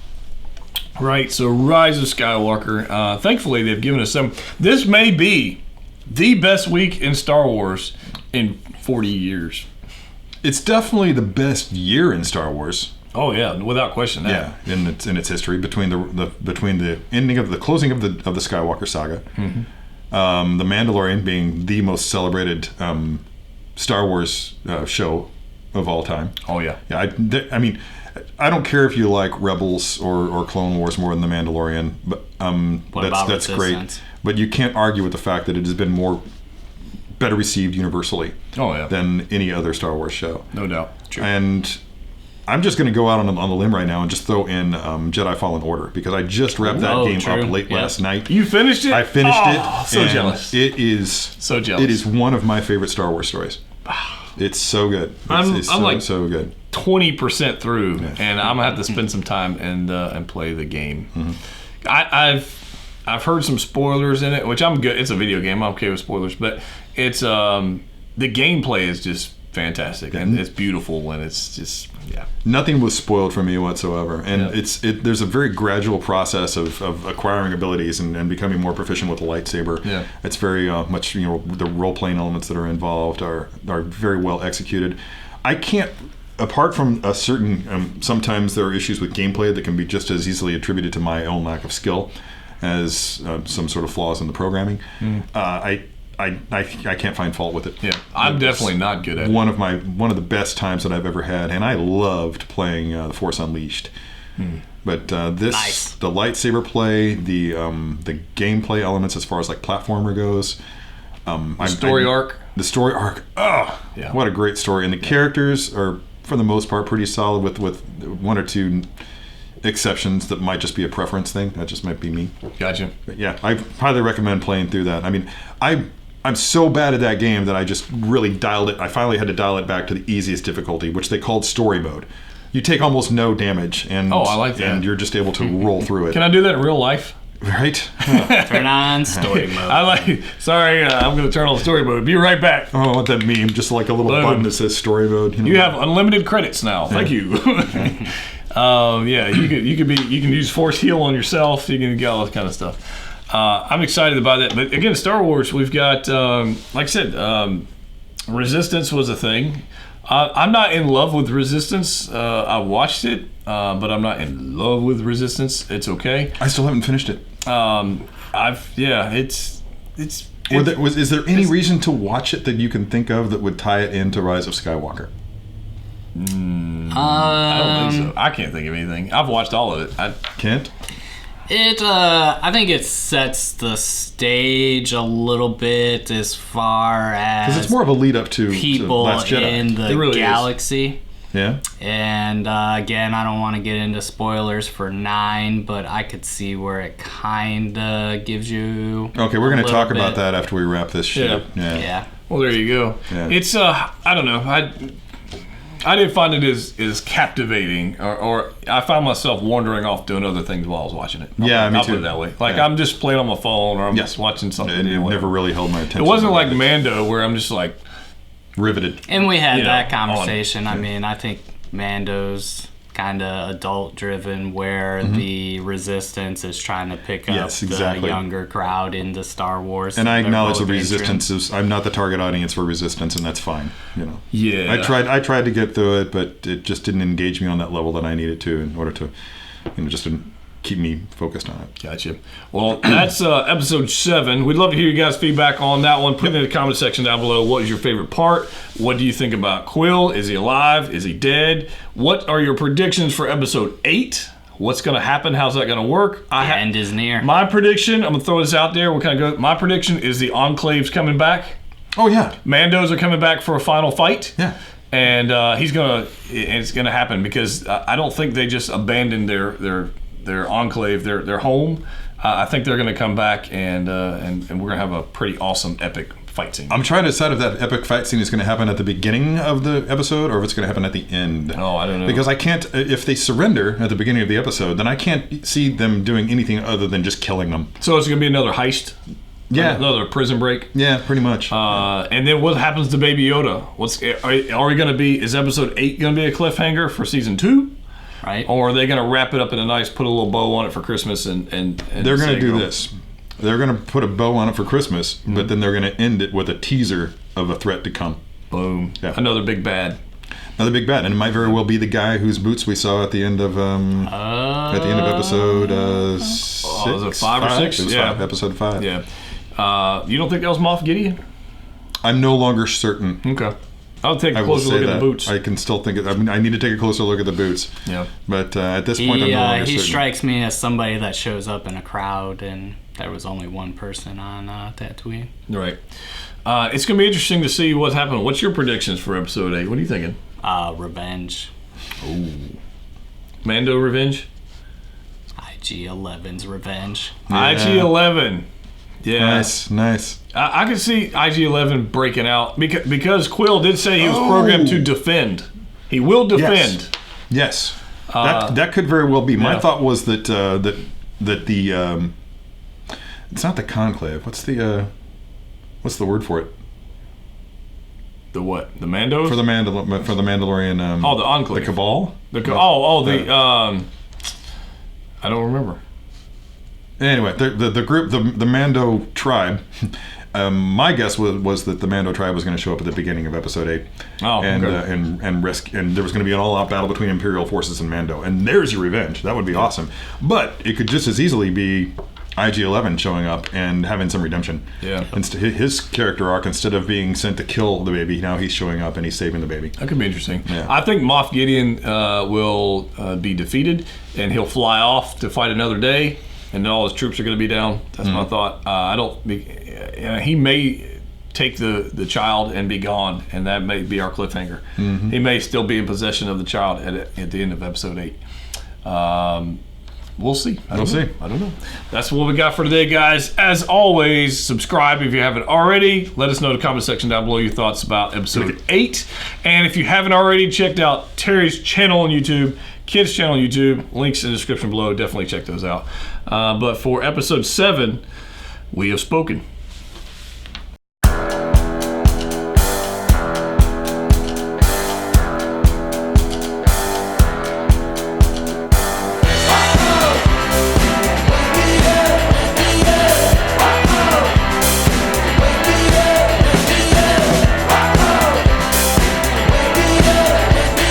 Right. So Rise of Skywalker. Thankfully, they've given us some. This may be the best week in Star Wars in 40 years. It's definitely the best year in Star Wars. Oh yeah, without question. Yeah, in its history, between the ending of the closing of the Skywalker saga, the Mandalorian being the most celebrated Star Wars show of all time. Oh yeah. Yeah. I mean, I don't care if you like Rebels or Clone Wars more than the Mandalorian, but that's great. But you can't argue with the fact that it has been better received universally. Oh yeah. Than any other Star Wars show. No doubt. True. And I'm just going to go out on the limb right now and just throw in Jedi Fallen Order, because I just wrapped that game up late last night. You finished it? I finished it. So jealous. It is so jealous. It is one of my favorite Star Wars stories. It's so good. I'm so good. 20% through, and I'm gonna have to spend some time and play the game. I've heard some spoilers in it, which I'm good. It's a video game. I'm okay with spoilers, but it's the gameplay is just fantastic, and it's beautiful, and it's just nothing was spoiled for me whatsoever, and there's a very gradual process of acquiring abilities and becoming more proficient with the lightsaber. It's very much the role-playing elements that are involved are very well executed. I can't, apart from a certain sometimes there are issues with gameplay that can be just as easily attributed to my own lack of skill as some sort of flaws in the programming. I can't find fault with it. Yeah, I'm definitely not good at it. One of the best times that I've ever had, and I loved playing The Force Unleashed. But the lightsaber play, the gameplay elements as far as like platformer goes, the story arc. What a great story! And the characters are, for the most part, pretty solid, with one or two exceptions that might just be a preference thing. That just might be me. Gotcha. But yeah, I highly recommend playing through that. I mean, I'm so bad at that game that I just really dialed it. I finally had to dial it back to the easiest difficulty, which they called story mode. You take almost no damage, and I like that. And you're just able to roll through it. Can I do that in real life? Right? Turn on story mode. Sorry, I'm going to turn on story mode. Be right back. Oh, I want that meme, just like a little button that says story mode. You have unlimited credits now. Thank you. You can use force heal on yourself. You can get all that kind of stuff. I'm excited about that. But again, Star Wars, we've got, like I said, Resistance was a thing. I'm not in love with Resistance. I watched it, but I'm not in love with Resistance. It's okay. I still haven't finished it. Is there any reason to watch it that you can think of that would tie it into Rise of Skywalker? I don't think so. I can't think of anything. I've watched all of it. Can't? I think it sets the stage a little bit as far as, because it's more of a lead up to people Last Jedi. in the really galaxy. Yeah. And again, I don't want to get into spoilers for 9, but I could see where it kind of gives you. Okay, we're going to talk about that after we wrap this shit. Yeah. Well, there you go. Yeah. It's I don't know. I didn't find it as captivating, or I found myself wandering off doing other things while I was watching it. Me too. I'll put it that way. Like I'm just playing on my phone, or I'm just watching something. It never really held my attention. It wasn't like Mando, where I'm just like riveted. And we had that conversation. I mean, I think Mando's kind of adult-driven, where the Resistance is trying to pick up the younger crowd into Star Wars. And I acknowledge the Resistance I'm not the target audience for Resistance, and that's fine. Yeah. I tried to get through it, but it just didn't engage me on that level that I needed to in order to, just to keep me focused on it. Gotcha. Well, that's episode 7. We'd love to hear you guys' feedback on that one. Put it in the comment section down below. What is your favorite part? What do you think about Quill? Is he alive? Is he dead? What are your predictions for episode 8? What's going to happen? How's that going to work? The end is near. My prediction, I'm going to throw this out there. We'll kind of go. My prediction is the Enclave's coming back. Oh, yeah. Mandos are coming back for a final fight. Yeah. And it's going to happen because I don't think they just abandoned their enclave, their home. I think they're going to come back, and we're going to have a pretty awesome, epic fight scene. I'm trying to decide if that epic fight scene is going to happen at the beginning of the episode or if it's going to happen at the end. Oh, I don't know. Because I can't, if they surrender at the beginning of the episode, then I can't see them doing anything other than just killing them. So it's going to be another heist? Yeah. Another prison break? Yeah, pretty much. And then what happens to Baby Yoda? Are we going to be, is episode 8 going to be a cliffhanger for season 2? Right. Or are they going to wrap it up in a nice, put a little bow on it for Christmas and they're going to do this. They're going to put a bow on it for Christmas, but then they're going to end it with a teaser of a threat to come. Boom. Yeah. Another big bad. Another big bad, and it might very well be the guy whose boots we saw at the end of episode 6. Was it 5 or 6? It was episode 5. Yeah. You don't think that was Moff Gideon? I'm no longer certain. Okay. I'll take a closer look at the boots. I can still think I need to take a closer look at the boots. Yeah. But at this point, I'm no longer certain. He strikes me as somebody that shows up in a crowd, and there was only one person on Tatooine. Right. It's going to be interesting to see what's happening. What's your predictions for episode 8? What are you thinking? Revenge. Oh. Mando revenge? IG-11's revenge. Yeah. IG-11. Yeah. Nice. I can see IG-11 breaking out because Quill did say he was programmed to defend. He will defend. Yes. That could very well be. My thought was that the it's not the conclave. What's the word for it? The what? The Mandos? For the Mandalorian. the Enclave. The Cabal. I don't remember. Anyway, the group, the Mando tribe. My guess was that the Mando tribe was going to show up at the beginning of episode 8, and there was going to be an all-out battle between Imperial forces and Mando, and there's your revenge. That would be awesome. But it could just as easily be IG-11 showing up and having some redemption. Yeah. His character arc, instead of being sent to kill the baby, now he's showing up and he's saving the baby. That could be interesting. Yeah. I think Moff Gideon will be defeated, and he'll fly off to fight another day. And then all his troops are going to be down. That's my thought. He may take the child and be gone, and that may be our cliffhanger. He may still be in possession of the child at the end of episode 8. We'll see. We'll see. I don't know. That's what we got for today, guys. As always, subscribe if you haven't already. Let us know in the comment section down below your thoughts about episode 8. And if you haven't already checked out Terry's channel on YouTube, Kid's channel on YouTube, links in the description below. Definitely check those out. But for episode 7, we have spoken.